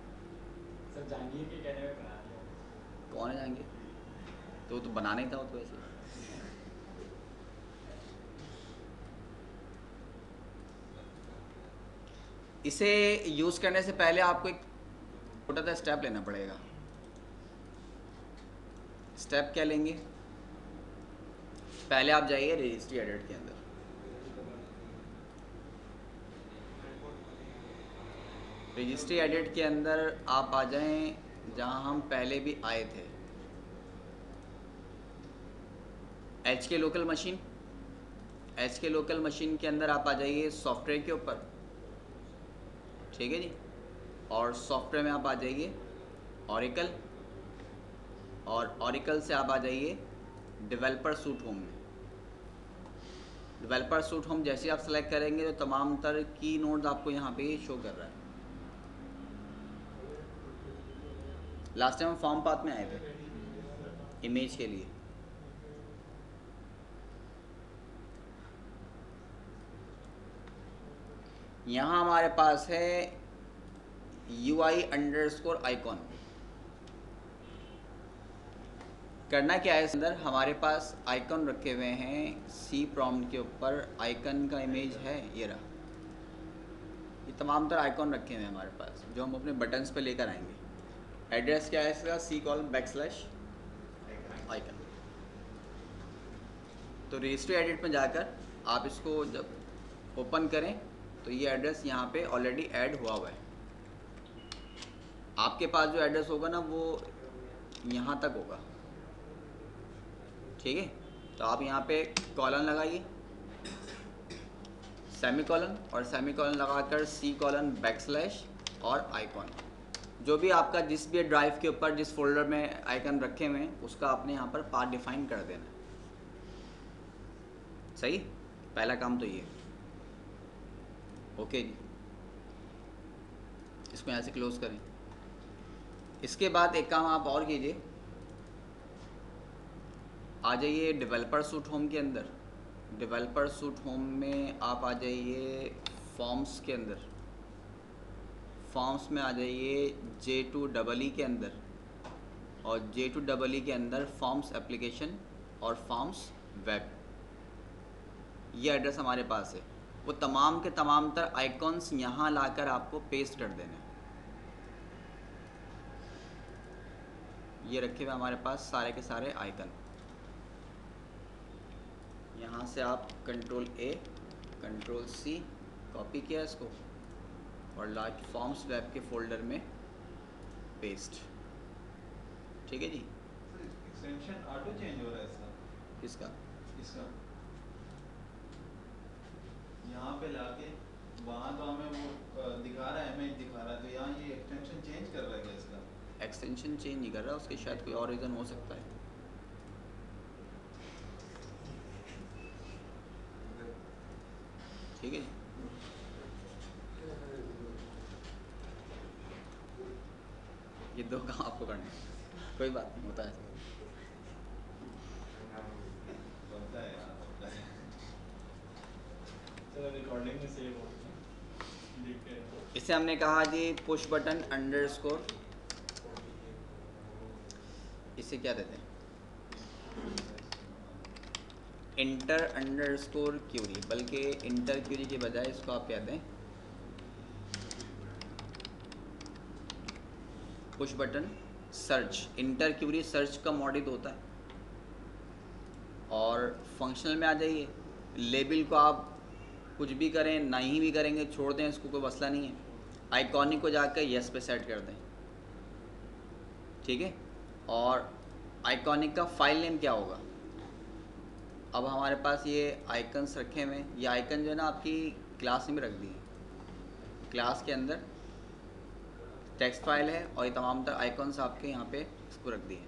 सर जहांगीर के कहने में बना दिया। कौन है जहांगीर? तो वो तो बनाना ही था वो तो वैसे। इसे यूज़ करने से पहले आपको एक छोटा सा स्टेप लेना पड़ेगा। स्टेप क्या लेंगे? पहले आप जाइए रजिस्ट्री एडिट के अंदर। रजिस्ट्री एडिट के अंदर आप आ जाएं जहां हम पहले भी आए थे, HK local machine. HK local machine के अंदर आप आ जाइए सॉफ्टवेयर के ऊपर, ठीक है जी। और सॉफ्टवेयर में आप आ जाइए ऑरिकल, और ऑरिकल से आप आ जाइए डेवलपर सूट होम में। डेवलपर सूट होम जैसे आप सेलेक्ट करेंगे तो तमाम तरह की नोड्स आपको यहाँ पे शो कर रहा है। लास्ट टाइम हम फॉर्म पाथ में आए थे इमेज के लिए। यहाँ हमारे पास है UI_icon। करना क्या है, इस अंदर हमारे पास आइकन रखे हुए हैं। C प्रॉम्प्ट के ऊपर आइकन का इमेज है, ये रहा। ये तमाम तरह आइकन रखे हुए हैं हमारे पास, जो हम अपने बटन्स पे लेकर आएंगे। एड्रेस क्या है इसका? C:\icon। तो रजिस्ट्री एडिट में जाकर आप इसको जब ओपन करें तो ये एड्रेस यहाँ पे ऑलरेडी ऐड हुआ है। आपके पास जो एड्रेस होगा ना, वो यहाँ तक होगा, ठीक है। तो आप यहाँ पे कॉलन लगाइए, सेमीकॉलन, और सेमीकॉलन लगाकर C:\, और आइकॉन। जो भी आपका जिस भी ड्राइव के ऊपर जिस फोल्डर में आइकन रखे हुए हैं, उसका आपने यहाँ पर पाथ डिफाइन कर देना है। सही, पहला काम तो ये। ओके जी, इसको यहाँ से क्लोज करें। इसके बाद एक काम आप और कीजिए, आ जाइए डेवलपर सूट होम के अंदर। डेवलपर सूट होम में आप आ जाइए फॉर्म्स के अंदर। फॉर्म्स में आ जाइए J2EE के अंदर, और J2EE के अंदर फॉर्म्स एप्लीकेशन और फॉर्म्स वेब। ये एड्रेस हमारे पास है। वो तमाम के तमाम तर आइकॉन्स यहाँ लाकर आपको पेस्ट कर देने हैं। ये रखे हुए हमारे पास सारे के सारे आइकन। यहाँ से आप Ctrl+A Ctrl+C कॉपी किया इसको, और लास्ट फॉर्म्स वेब के फोल्डर में पेस्ट। ठीक है जी। एक्सटेंशन ऑटो चेंज हो रहा है इसका। किसका? इसका यहाँ पे लाके वहाँ तो हमें वो दिखा रहा है, इमेज दिखा रहा है, तो यहाँ ये एक्सटेंशन चेंज कर रहा है क्या इसका? एक्सटेंशन चेंज नहीं कर रहा, उसके शायद कोई और रीज़न हो सकता है। ठीक है जी। ये दो काम आपको करने हैं। कोई बात नहीं, होता है ऐसा। होता है यार, होता है। चलो रिकॉर्डिंग में सेव हो गया, देखते हैं। इसे हमने कहा जी पुश बटन अंडरस्कोर, इसे क्या देते हैं, इंटर अंडरस्कोर क्यूरी, बल्कि इंटर क्यूरी के बजाय इसको आप कहते हैं push button search. Enter query search का मॉडिल होता है। और फंक्शनल में आ जाइए, लेबल को आप कुछ भी करें, नहीं भी करेंगे, छोड़ दें, इसको कोई मसला नहीं है। आइकॉनिक को जाकर यस पे सेट कर दें, ठीक है। और आइकॉनिक का फाइल नेम क्या होगा? अब हमारे पास ये आइकन्स रखे हुए हैं, ये आइकन जो है ना आपकी क्लास में रख दिए, क्लास के अंदर टेक्स्ट फाइल है और ये तमाम तर आइकन्स आपके यहाँ पे इसको रख दिए।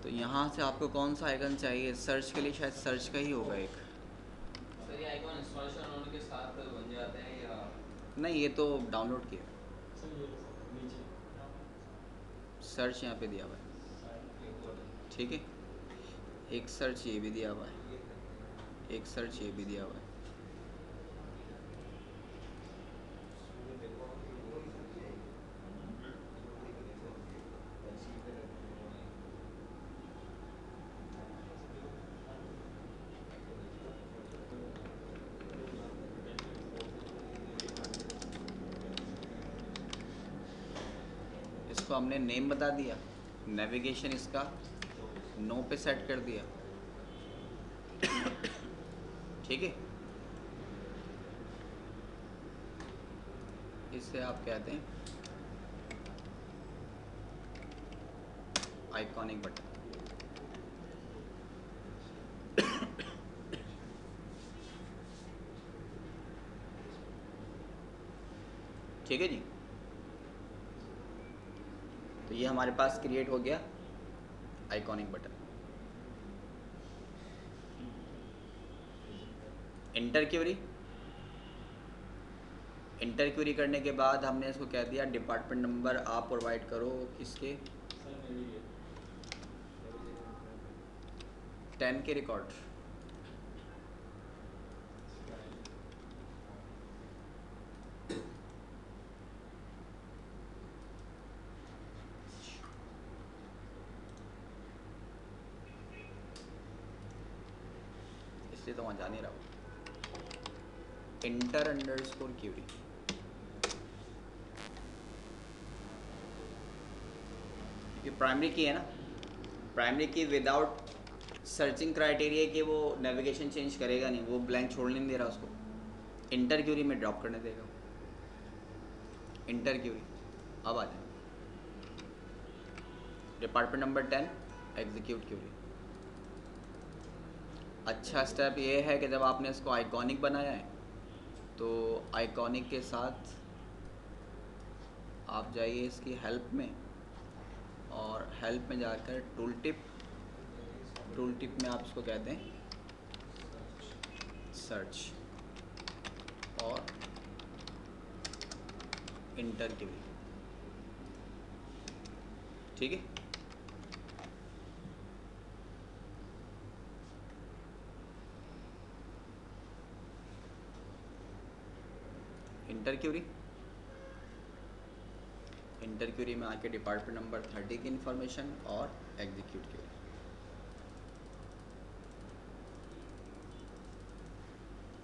तो यहाँ से आपको कौन सा आइकन चाहिए? सर्च के लिए शायद सर्च का ही होगा एक। सर ये आइकॉन इंस्टॉलेशन होने के साथ बन जाते हैं या नहीं, ये तो डाउनलोड किया। सर ये नीचे सर्च यहाँ पे दिया हुआ है, ठीक है। एक सर्च ये भी दिया हुआ है, एक सर्च ये भी दिया हुआ है। इसको हमने नेम बता दिया, नेविगेशन इसका नो पे सेट कर दिया, ठीक है। इसे आप कहते हैं आइकॉनिक बटन। ठीक है जी। तो ये हमारे पास क्रिएट हो गया iconic button. Enter query, enter query करने के बाद हमने इसको कह दिया डिपार्टमेंट नंबर आप प्रोवाइड करो किसके, सर मेरी है 10 के रिकॉर्ड। इसलिए तो वहाँ जा नहीं रहा हूँ। इंटर अंडरस्कोर क्यूरी, क्योंकि प्राइमरी की है ना, प्राइमरी की विदाउट सर्चिंग क्राइटेरिया कि वो नेविगेशन चेंज करेगा नहीं, वो ब्लैंक छोड़ने नहीं दे रहा उसको, इंटर क्यूरी में ड्रॉप करने देगा। इंटर क्यूरी अब आ जाए, डिपार्टमेंट नंबर 10 एग्जीक्यूट क्यूरी। अच्छा स्टेप ये है कि जब आपने इसको आइकॉनिक बनाया है तो आइकॉनिक के साथ आप जाइए इसकी हेल्प में, और हेल्प में जाकर टूल टिप, टूल टिप में आप इसको कहते हैं सर्च और इंटर क्यूरी, ठीक है। इंटर क्यूरी, इंटर क्यूरी में आके डिपार्टमेंट नंबर 30 की इंफॉर्मेशन और एग्जीक्यूट क्यूरी।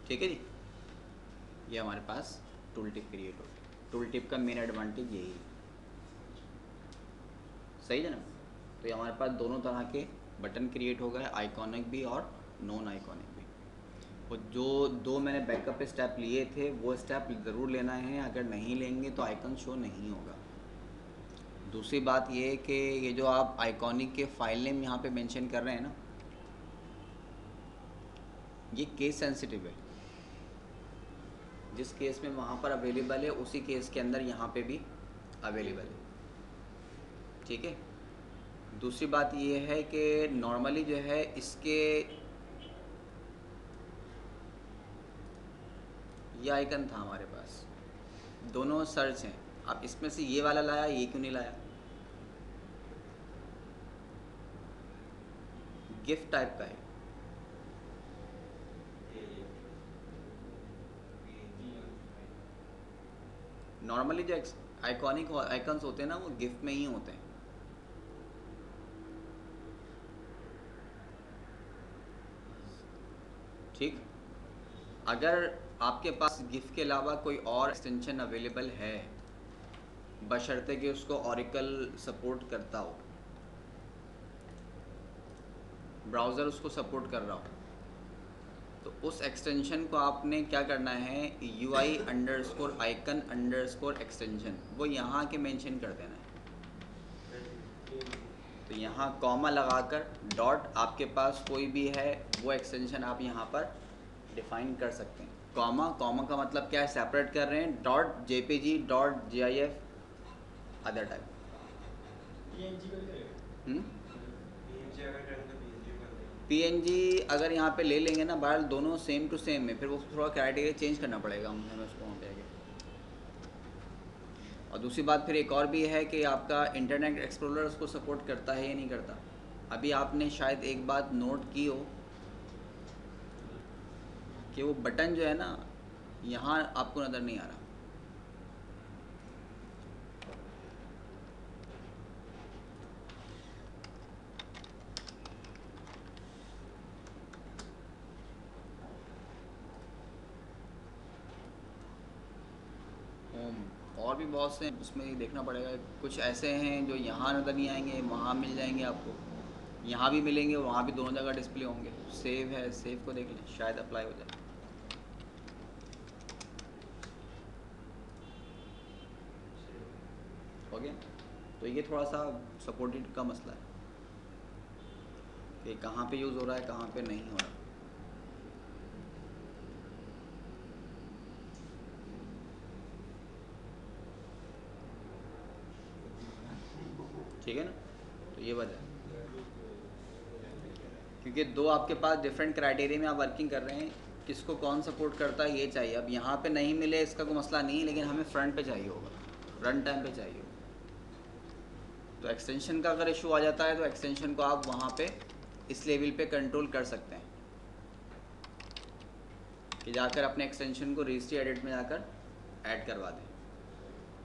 ठीक है जी, ये हमारे पास टूल टिप क्रिएट हो गई। टूल टिप का मेन एडवांटेज यही है, सही है ना। तो ये हमारे पास दोनों तरह के बटन क्रिएट हो गए, आइकॉनिक भी और नॉन आइकॉनिक भी। और जो दो मैंने बैकअप स्टेप लिए थे वो स्टेप ज़रूर लेना है, अगर नहीं लेंगे तो आइकन शो नहीं होगा। दूसरी बात ये है कि ये जो आप आइकॉनिक के फाइल नेम यहाँ पे मेंशन कर रहे हैं ना, ये केस सेंसिटिव है। जिस केस में वहाँ पर अवेलेबल है उसी केस के अंदर यहाँ पे भी अवेलेबल है, ठीक है। दूसरी बात ये है कि नॉर्मली जो है इसके ये आइकन था हमारे पास, दोनों सर्च हैं। आप इसमें से ये वाला लाया, ये क्यों नहीं लाया? गिफ्ट टाइप का है। नॉर्मली जो आइकॉनिक आइकन्स होते हैं ना, वो गिफ्ट में ही होते हैं। ठीक, अगर आपके पास गिफ्ट के अलावा कोई और एक्सटेंशन अवेलेबल है, बशर्ते कि उसको ओरेकल सपोर्ट करता हो, ब्राउज़र उसको सपोर्ट कर रहा हो, तो उस एक्सटेंशन को आपने क्या करना है, UI_icon_ एक्सटेंशन, वो यहाँ के मेंशन कर देना है। तो यहाँ कॉमा लगाकर डॉट, आपके पास कोई भी है वो एक्सटेंशन आप यहाँ पर डिफाइन कर सकते हैं। कॉमा का मतलब क्या है, सेपरेट कर रहे हैं। Dot JPG, dot GIF, other type. PNG को करेगा। PNG अगर यहाँ पे ले लेंगे ना बाहर, दोनों सेम टू सेम है, फिर वो थोड़ा क्राइटेरिया चेंज करना पड़ेगा हमें उसको वहाँ पे आगे। और दूसरी बात फिर एक और भी है कि आपका इंटरनेट एक्सप्लोरर उसको सपोर्ट करता है या नहीं करता। अभी आपने शायद एक बात नोट की हो कि वो बटन जो है ना, यहाँ आपको नज़र नहीं आ रहा। और भी बहुत से उसमें ही देखना पड़ेगा। कुछ ऐसे हैं जो यहाँ नज़र नहीं आएंगे, वहाँ मिल जाएंगे आपको, यहाँ भी मिलेंगे, वहाँ भी दोनों जगह डिस्प्ले होंगे। सेव है, सेव को देख लें, शायद अप्लाई हो जाए। हो गया। तो ये थोड़ा सा सपोर्टेड का मसला है कि कहाँ पे यूज़ हो रहा है, कहाँ पे नहीं हो रहा। ठीक है ना, तो ये वजह है। क्योंकि दो आपके पास डिफरेंट क्राइटेरिया में आप वर्किंग कर रहे हैं, किसको कौन सपोर्ट करता है ये चाहिए। अब यहाँ पे नहीं मिले इसका कोई मसला नहीं है, लेकिन हमें फ्रंट पे चाहिए होगा, रन टाइम पे चाहिए होगा। तो एक्सटेंशन का अगर इशू आ जाता है तो एक्सटेंशन को आप वहाँ पे इस लेवल पे कंट्रोल कर सकते हैं कि जाकर अपने एक्सटेंशन को रजिस्ट्री एडिट में जाकर ऐड करवा दें।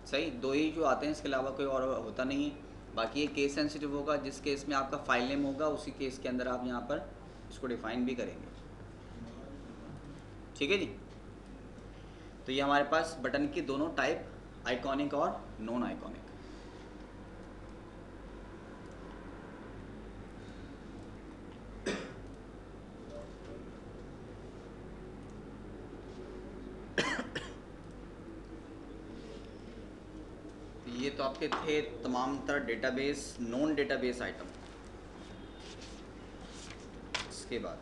सही, दो ही जो आते हैं, इसके अलावा कोई और होता नहीं है। बाकी ये केस सेंसिटिव होगा, जिस केस में आपका फाइल नेम होगा उसी केस के अंदर आप यहाँ पर इसको डिफाइन भी करेंगे। ठीक है जी। तो ये हमारे पास बटन की दोनों टाइप, आइकॉनिक और नॉन आइकॉनिक। ये तो आपके थे तमाम तरह डेटाबेस, नॉन डेटाबेस आइटम। इसके बाद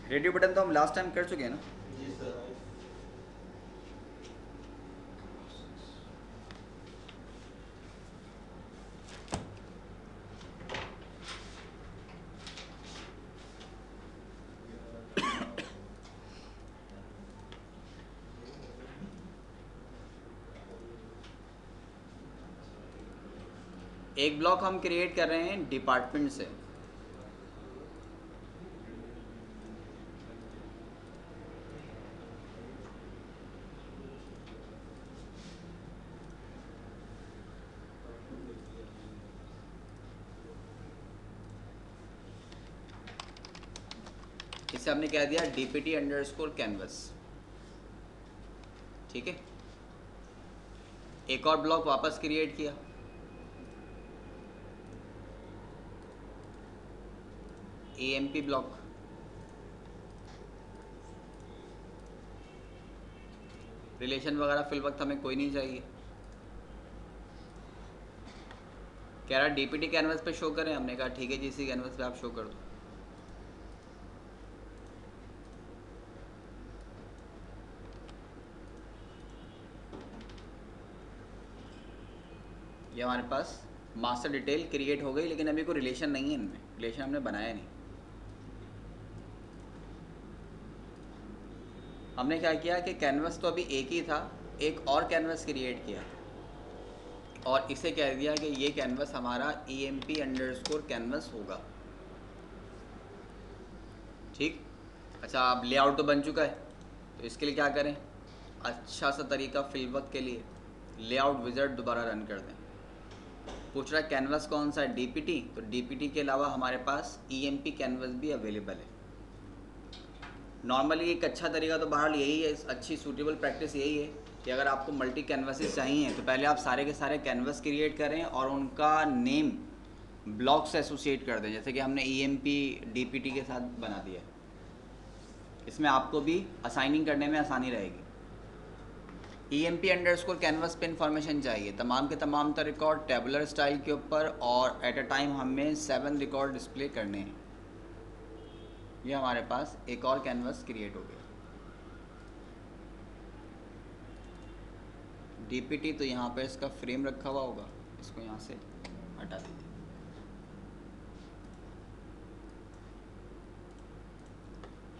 रेडियो बटन तो हम लास्ट टाइम कर चुके हैं ना। जी सर। एक ब्लॉक हम क्रिएट कर रहे हैं डिपार्टमेंट से। इसे हमने कह दिया DPT_canvas। ठीक है। एक और ब्लॉक वापस क्रिएट किया, AMP ब्लॉक। रिलेशन वगैरह फिल वक्त हमें कोई नहीं चाहिए। कह रहा डीपीटी कैनवस पे शो करें, हमने कहा ठीक है जी इसी कैनवस पे आप शो कर दो। ये हमारे पास मास्टर डिटेल क्रिएट हो गई, लेकिन अभी कोई रिलेशन नहीं है इनमें, रिलेशन हमने बनाया नहीं। हमने क्या किया कि कैनवस तो अभी एक ही था, एक और कैनवस क्रिएट किया और इसे कह दिया कि ये कैनवस हमारा EMP_ कैनवस होगा। ठीक, अच्छा अब लेआउट तो बन चुका है, तो इसके लिए क्या करें, अच्छा सा तरीका फिल वक्त के लिए लेआउट विज़ार्ड दोबारा रन कर दें। पूछ रहा है कैनवस कौन सा है, DPT, तो DPT के अलावा हमारे पास EMP कैनवस भी अवेलेबल है। नॉर्मली एक अच्छा तरीका तो बहरहाल यही है, अच्छी सूटेबल प्रैक्टिस यही है कि अगर आपको मल्टी कैनवसेस चाहिए तो पहले आप सारे के सारे कैनवस क्रिएट करें और उनका नेम ब्लॉक से एसोसिएट कर दें, जैसे कि हमने EMP DPT के साथ बना दिया। इसमें आपको भी असाइनिंग करने में आसानी रहेगी। EMP_ कैनवस पे इंफॉर्मेशन चाहिए, तमाम के तमाम तो रिकॉर्ड टेबुलर स्टाइल के ऊपर और एट अ टाइम हमें 7 रिकॉर्ड डिस्प्ले करने हैं। ये हमारे पास एक और कैनवस क्रिएट हो गया। DPT तो यहाँ पे इसका फ्रेम रखा हुआ होगा, इसको यहाँ से हटा दीजिए।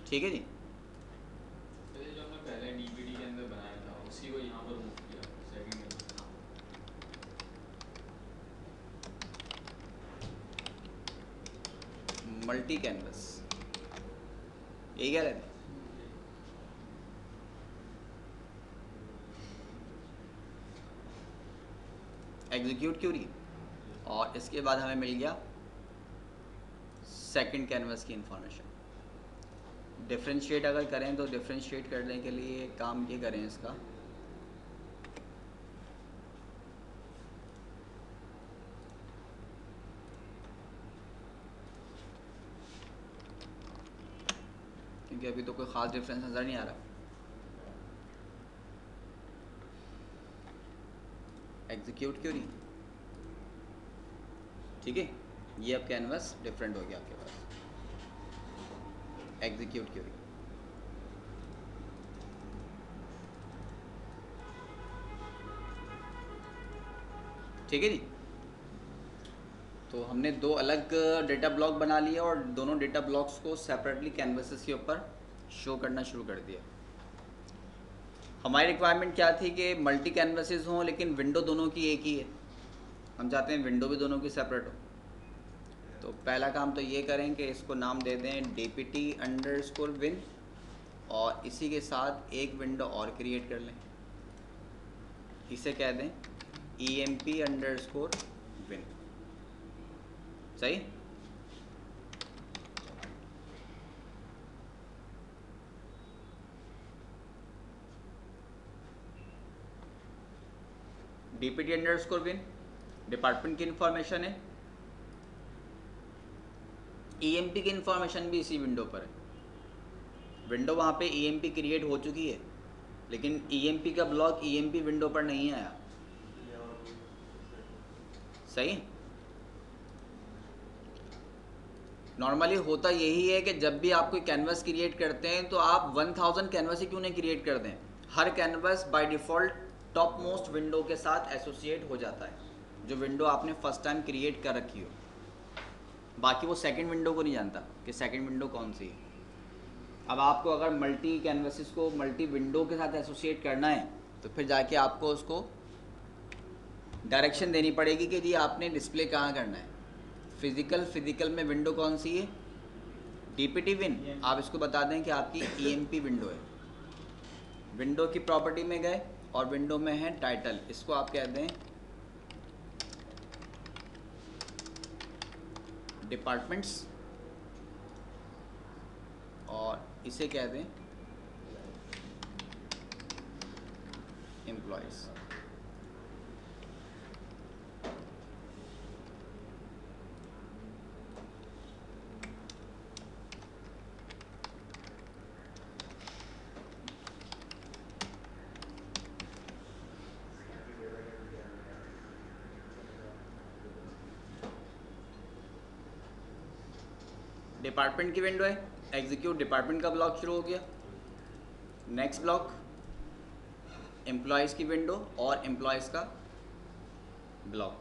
ठीक है जी, तो ये जो हमने पहले DPT के अंदर बनाया था उसी को यहाँ पर मूव किया सेकंड में। मल्टी कैनवस यही कह रहे थे। एग्जीक्यूट क्यूरी और इसके बाद हमें मिल गया सेकंड कैनवस की इंफॉर्मेशन। डिफरेंशिएट अगर करें तो डिफरेंशिएट करने के लिए काम ये करें इसका, क्योंकि अभी तो कोई ख़ास डिफरेंस नज़र नहीं आ रहा। एग्जीक्यूट क्यूरी, ठीक है, ये अब कैनवस डिफरेंट हो गया आपके पास। एग्जीक्यूट क्यूरी, ठीक है जी। तो हमने दो अलग डेटा ब्लॉक बना लिए और दोनों डेटा ब्लॉक्स को सेपरेटली कैनवसेस के ऊपर शो करना शुरू कर दिया। हमारी रिक्वायरमेंट क्या थी कि मल्टी कैनवसेस हों लेकिन विंडो दोनों की एक ही है, हम चाहते हैं विंडो भी दोनों की सेपरेट हो। तो पहला काम तो ये करें कि इसको नाम दे दें DPT_win और इसी के साथ एक विंडो और क्रिएट कर लें, इसे कह दें EMP_win। सही, DPT_win डिपार्टमेंट की इंफॉर्मेशन है, EMP की इंफॉर्मेशन भी इसी विंडो पर है। विंडो वहाँ पे EMP क्रिएट हो चुकी है लेकिन EMP का ब्लॉक EMP विंडो पर नहीं आया। सही, नॉर्मली होता यही है कि जब भी आप कोई कैनवस क्रिएट करते हैं तो आप 1000 कैनवस ही क्यों नहीं क्रिएट कर दें, हर canvas by default top most window के साथ एसोसिएट हो जाता है, जो विंडो आपने फर्स्ट टाइम क्रिएट कर रखी हो। बाकी वो सेकंड विंडो को नहीं जानता कि सेकंड विंडो कौन सी है। अब आपको अगर मल्टी कैनवसेस को मल्टी विंडो के साथ एसोसिएट करना है तो फिर जाके आपको उसको डायरेक्शन देनी पड़ेगी कि जी आपने डिस्प्ले कहाँ करना है। फिज़िकल में विंडो कौन सी है, DPT win, आप इसको बता दें कि आपकी EMP विंडो है। विंडो की प्रॉपर्टी में गए और विंडो में है टाइटल, इसको आप कह दें डिपार्टमेंट्स और इसे कह दें एम्प्लॉयज़। डिपार्टमेंट की विंडो है, एग्जीक्यूट डिपार्टमेंट का ब्लॉक शुरू हो गया। नेक्स्ट ब्लॉक एम्प्लॉयज़ की विंडो और एम्प्लॉयज़ का ब्लॉक,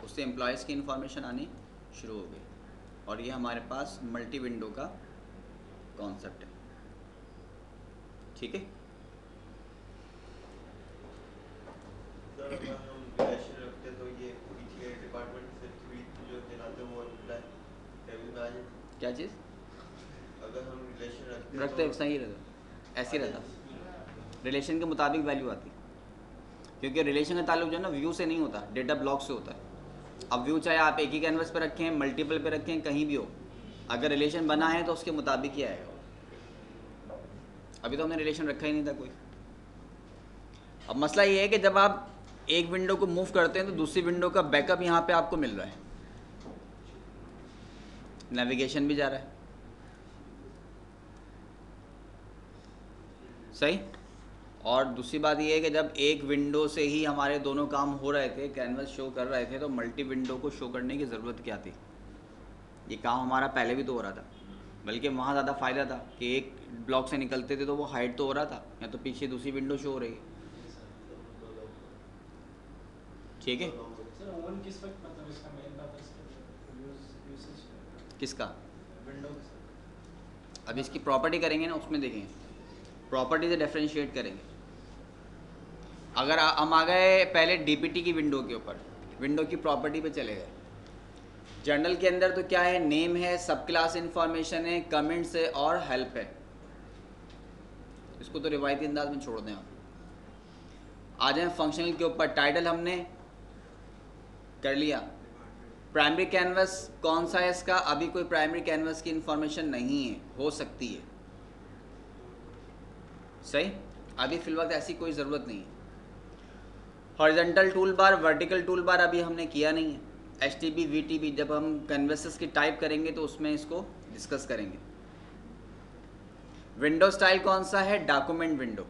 उससे एम्प्लॉयज़ की इंफॉर्मेशन आनी शुरू हो गई। और ये हमारे पास मल्टी विंडो का कॉन्सेप्ट है। ठीक है, सर अगर हम रिलेशन रखते तो ये पीछे डिपार्टमेंट से जो चलाते हैं वो टेबल में आ जाए। क्या चीज़ अगर हम रिलेशन रखते सही रहता, ऐसे ही रहता, रिलेशन के मुताबिक वैल्यू आती, क्योंकि रिलेशन का ताल्लुक जो है ना व्यू से नहीं होता, डेटा ब्लॉक से होता है। अब व्यू चाहे आप एक ही कैनवस पे रखें, मल्टीपल पे रखें, कहीं भी हो, अगर रिलेशन बना है तो उसके मुताबिक ही आएगा। अभी तो हमने रिलेशन रखा ही नहीं था कोई। अब मसला ये है कि जब आप एक विंडो को मूव करते हैं तो दूसरी विंडो का बैकअप यहाँ पे आपको मिल रहा है, नेविगेशन भी जा रहा है, सही। और दूसरी बात ये है कि जब एक विंडो से ही हमारे दोनों काम हो रहे थे, कैनवस शो कर रहे थे, तो मल्टी विंडो को शो करने की ज़रूरत क्या थी? ये काम हमारा पहले भी तो हो रहा था, बल्कि वहाँ ज़्यादा फ़ायदा था कि एक ब्लॉक से निकलते थे तो वो हाइड तो हो रहा था, या तो पीछे दूसरी विंडो शो हो रही है। ठीक है, सर ओवन किस वक्त मतलब इसका मेन पर्पस यूसेज किसका? विंडो अब इसकी प्रॉपर्टी करेंगे ना, उसमें देखेंगे, प्रॉपर्टी से डिफरेंशिएट करेंगे। अगर हम आ गए पहले डीपीटी की विंडो के ऊपर, विंडो की प्रॉपर्टी पे चले गए, जर्नल के अंदर तो क्या है, नेम है, सब क्लास इन्फॉर्मेशन है, कमेंट्स है और हेल्प है। इसको तो रिवायती अंदाज में छोड़ दें आप। आ जाए फंक्शनल के ऊपर, टाइटल हमने कर लिया। प्राइमरी कैनवस कौन सा है इसका? अभी कोई प्राइमरी कैनवस की इंफॉर्मेशन नहीं है, हो सकती है, सही। अभी फिलहाल ऐसी कोई ज़रूरत नहीं है। Horizontal tool bar, vertical tool bar अभी हमने किया नहीं है। HTB VTB जब हम कैनवसेस की टाइप करेंगे तो उसमें इसको डिस्कस करेंगे। विंडो स्टाइल कौन सा है? Document window.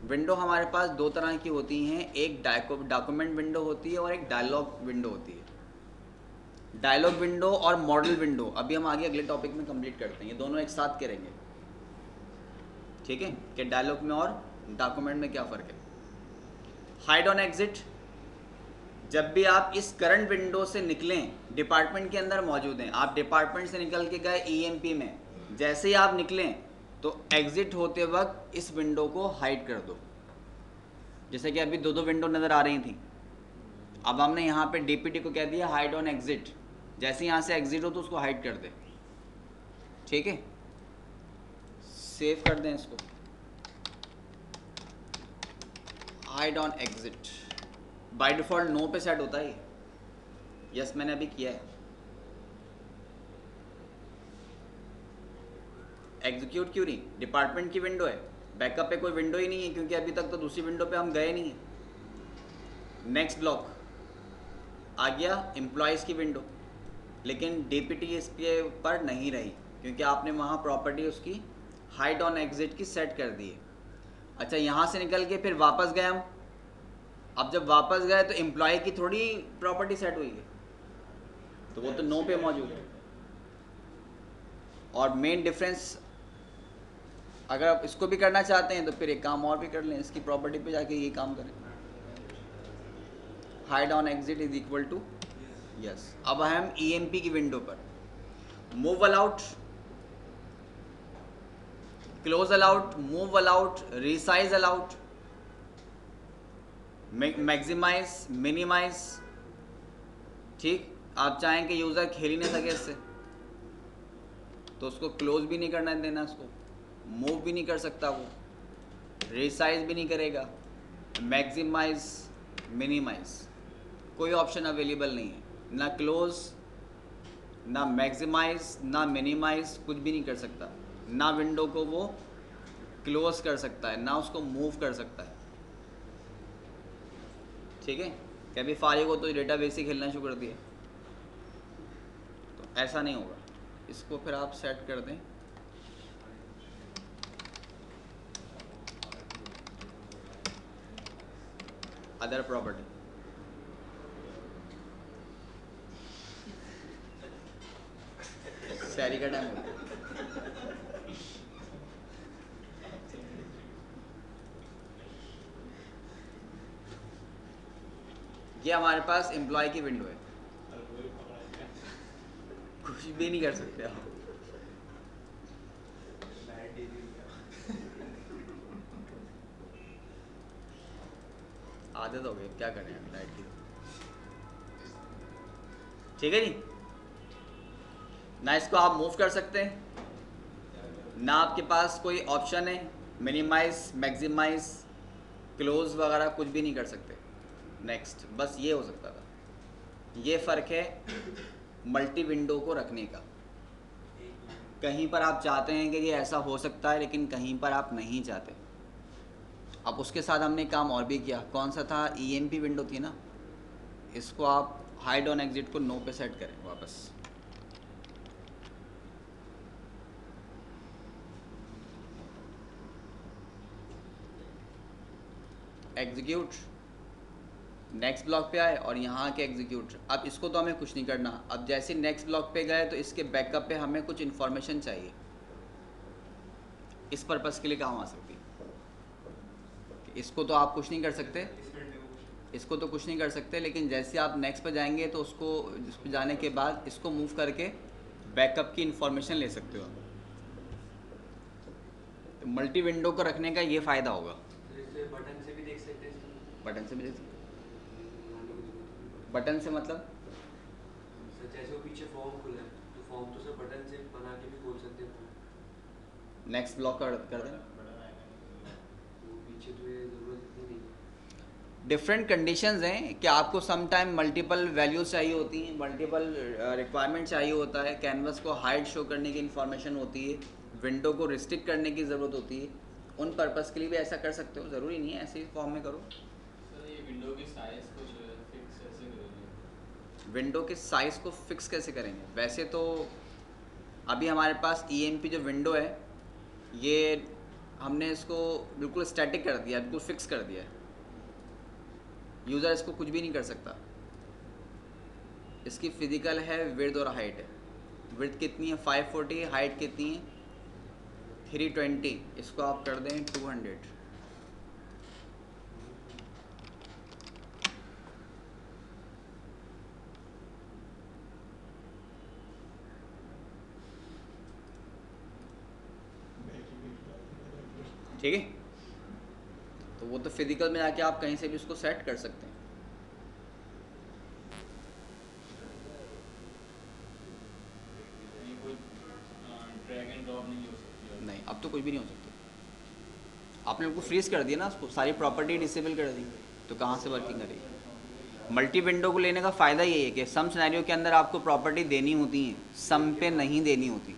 विंडो हमारे पास दो तरह की होती हैं, एक डॉक्यूमेंट विंडो होती है और एक डायलॉग विंडो होती है। डायलॉग विंडो और मॉडल विंडो अभी हम आगे अगले टॉपिक में कंप्लीट करते हैं, ये दोनों एक साथ करेंगे, ठीक है, कि डायलॉग में और डॉक्यूमेंट में क्या फ़र्क है। हाइड ऑन एग्जिट, जब भी आप इस करंट विंडो से निकलें, डिपार्टमेंट के अंदर मौजूद हैं, आप डिपार्टमेंट से निकल के गए EMP में, जैसे ही आप निकलें तो एग्ज़िट होते वक्त इस विंडो को हाइड कर दो। जैसे कि अभी दो दो विंडो नज़र आ रही थी, अब हमने यहाँ पे DPT को कह दिया हाइड ऑन एग्ज़िट, जैसे यहाँ से एग्ज़िट हो तो उसको हाइड कर दे, ठीक है। सेव कर दें इसको, hide on exit. By default no पे सेट होता है, यस मैंने अभी किया है। एग्जीक्यूट क्यों नहीं? डिपार्टमेंट की विंडो है, बैकअप पे कोई विंडो ही नहीं है, क्योंकि अभी तक तो दूसरी विंडो पे हम गए नहीं हैं। नेक्स्ट ब्लॉक आ गया एम्प्लॉयज़ की विंडो, लेकिन DPT इसके ऊपर नहीं रही, क्योंकि आपने वहाँ प्रॉपर्टी उसकी हाइड ऑन एग्जिट की सेट कर दी है। अच्छा, यहाँ से निकल के फिर वापस गए हम, अब जब वापस गए तो एम्प्लॉय की थोड़ी प्रॉपर्टी सेट हुई है, तो वो तो नो पे मौजूद है। और मेन डिफरेंस, अगर आप इसको भी करना चाहते हैं तो फिर एक काम और भी कर लें, इसकी प्रॉपर्टी पे जाके ये काम करें, hide on exit is equal to yes. अब हम EMP की विंडो पर move allowed, close allowed, move allowed, resize allowed, maximise, minimise, ठीक। आप चाहें कि यूज़र खेल ही नहीं सके इससे, तो उसको क्लोज भी नहीं करना देना, उसको मूव भी नहीं कर सकता, वो रिसाइज भी नहीं करेगा, मैक्सिमाइज, मिनिमाइज, कोई ऑप्शन अवेलेबल नहीं है, ना क्लोज, ना मैक्सिमाइज, ना मिनिमाइज, कुछ भी नहीं कर सकता। ना विंडो को वो क्लोज कर सकता है, ना उसको मूव कर सकता है, ठीक है। कभी फारिग हो तो डेटाबेस ही खेलना शुरू कर दिया, तो ऐसा नहीं होगा। इसको फिर आप सेट कर दें, अदर प्रॉपर्टी, सैरी का टाइम हो गया। ये हमारे पास एम्प्लॉय की विंडो है, और वही पकड़ा गया। कुछ भी नहीं कर सकते आप। लाइट दे दी आदत हो गई, क्या करें हम लाइट की। ठीक है जी, ना इसको आप मूव कर सकते हैं, ना आपके पास कोई ऑप्शन है मिनिमाइज, मैक्सिमाइज, क्लोज वगैरह कुछ भी नहीं कर सकते। नेक्स्ट, बस ये हो सकता था। ये फ़र्क है मल्टी विंडो को रखने का। कहीं पर आप चाहते हैं कि ये ऐसा हो सकता है, लेकिन कहीं पर आप नहीं चाहते। अब उसके साथ हमने काम और भी किया। कौन सा था? EMP विंडो थी ना, इसको आप हाइड ऑन एग्जिट को नो पे सेट करें वापस। एग्जीक्यूट, नेक्स्ट ब्लॉक पे आए और यहाँ के एग्जीक्यूट। अब इसको तो हमें कुछ नहीं करना। अब जैसे नेक्स्ट ब्लॉक पे गए तो इसके बैकअप पे हमें कुछ इन्फॉर्मेशन चाहिए, इस पर्पस के लिए काम आ सकती है। इसको तो आप कुछ नहीं कर सकते, इसको तो कुछ नहीं कर सकते, लेकिन जैसे आप नेक्स्ट पे जाएंगे तो उसको, इस पे जाने के बाद इसको मूव करके बैकअप की इन्फॉर्मेशन ले सकते हो। तो मल्टी विंडो को रखने का ये फ़ायदा होगा। तो इसे बटन से भी देख सकते हैं इसको? बटन से भी देख सकते, बटन से मतलब सर जैसे वो पीछे फॉर्म खुला है तो फॉर्म तो सर बटन से बना के भी खोल सकते हैं। नेक्स्ट ब्लॉक कर दें। वो पीछे तो ये ज़रूरत इतनी नहीं है। डिफरेंट कंडीशंस हैं कि आपको सम टाइम मल्टीपल वैल्यूज चाहिए होती हैं, मल्टीपल रिक्वायरमेंट चाहिए होता है, कैनवस को हाइड शो करने की इन्फॉर्मेशन होती है, विंडो को रिस्ट्रिक्ट करने की ज़रूरत होती है। उन पर्पस के लिए भी ऐसा कर सकते हो, ज़रूरी नहीं है ऐसे ही फॉर्म में करो। सर ये विंडो की साइज कुछ फिक्स कैसे करोगे? विंडो के साइज़ को फिक्स कैसे करेंगे? वैसे तो अभी हमारे पास EMP जो विंडो है, ये हमने इसको बिल्कुल स्टैटिक कर दिया, बिल्कुल फिक्स कर दिया है। यूज़र इसको कुछ भी नहीं कर सकता। इसकी फिजिकल है, विड्थ और हाइट है। विड्थ कितनी है? 540। हाइट कितनी है? 320। इसको आप कर दें 200। ठीक है, तो वो तो फिजिकल में जाके आप कहीं से भी उसको सेट कर सकते हैं। ये कोई ड्रैग एंड ड्रॉप नहीं हो सकती है? नहीं, अब तो कुछ भी नहीं हो सकती। आपने उनको फ्रीज कर दिया ना, उसको सारी प्रॉपर्टी डिसेबल कर दी, तो कहाँ से वर्किंग करेगी? मल्टी विंडो को लेने का फ़ायदा यही है कि सम सिनेरियो के अंदर आपको प्रॉपर्टी देनी होती है, सम पे नहीं देनी होती।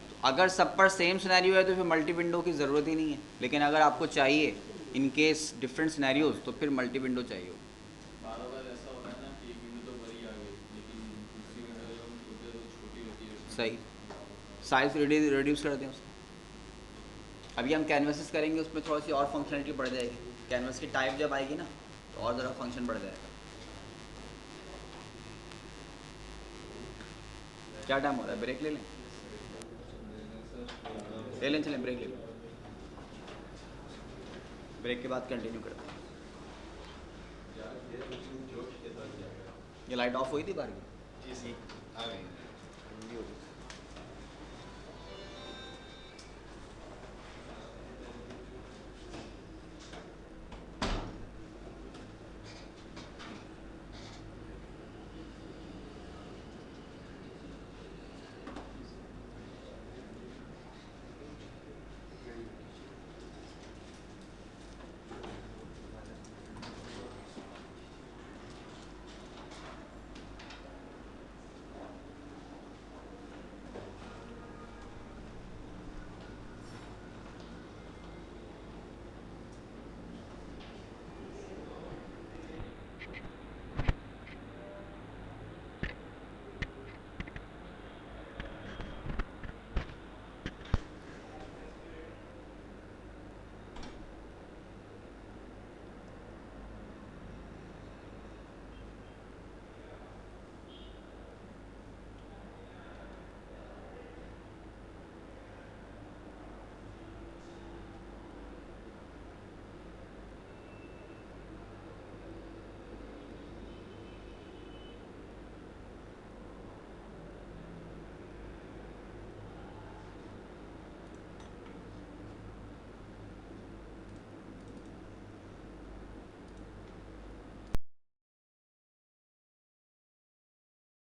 तो अगर सब पर सेम सिनेरियो है तो फिर मल्टी विंडो की ज़रूरत ही नहीं है, लेकिन अगर आपको चाहिए इन केस डिफरेंट सिनेरियोज तो फिर मल्टी विंडो चाहिए। बार बार ऐसा होता है ना कि एक विंडो तो बड़ी आ गई, लेकिन दूसरी विंडो जब हम खोलते हैं तो छोटी होती है। सही, साइज रिड्यूस कर दें उसको। अभी हम कैनवसेस करेंगे, उसमें थोड़ी सी और फंक्शनलिटी बढ़ जाएगी। कैनवस की टाइप जब आएगी ना तो और ज़रा फंक्शन बढ़ जाएगा। क्या टाइम हो रहा है? ब्रेक ले लें? ले लें, चलें ब्रेक ले लें। ब्रेक के बाद कंटिन्यू करते हैं। ये लाइट ऑफ हुई थी बाहर की? जी, आ गई।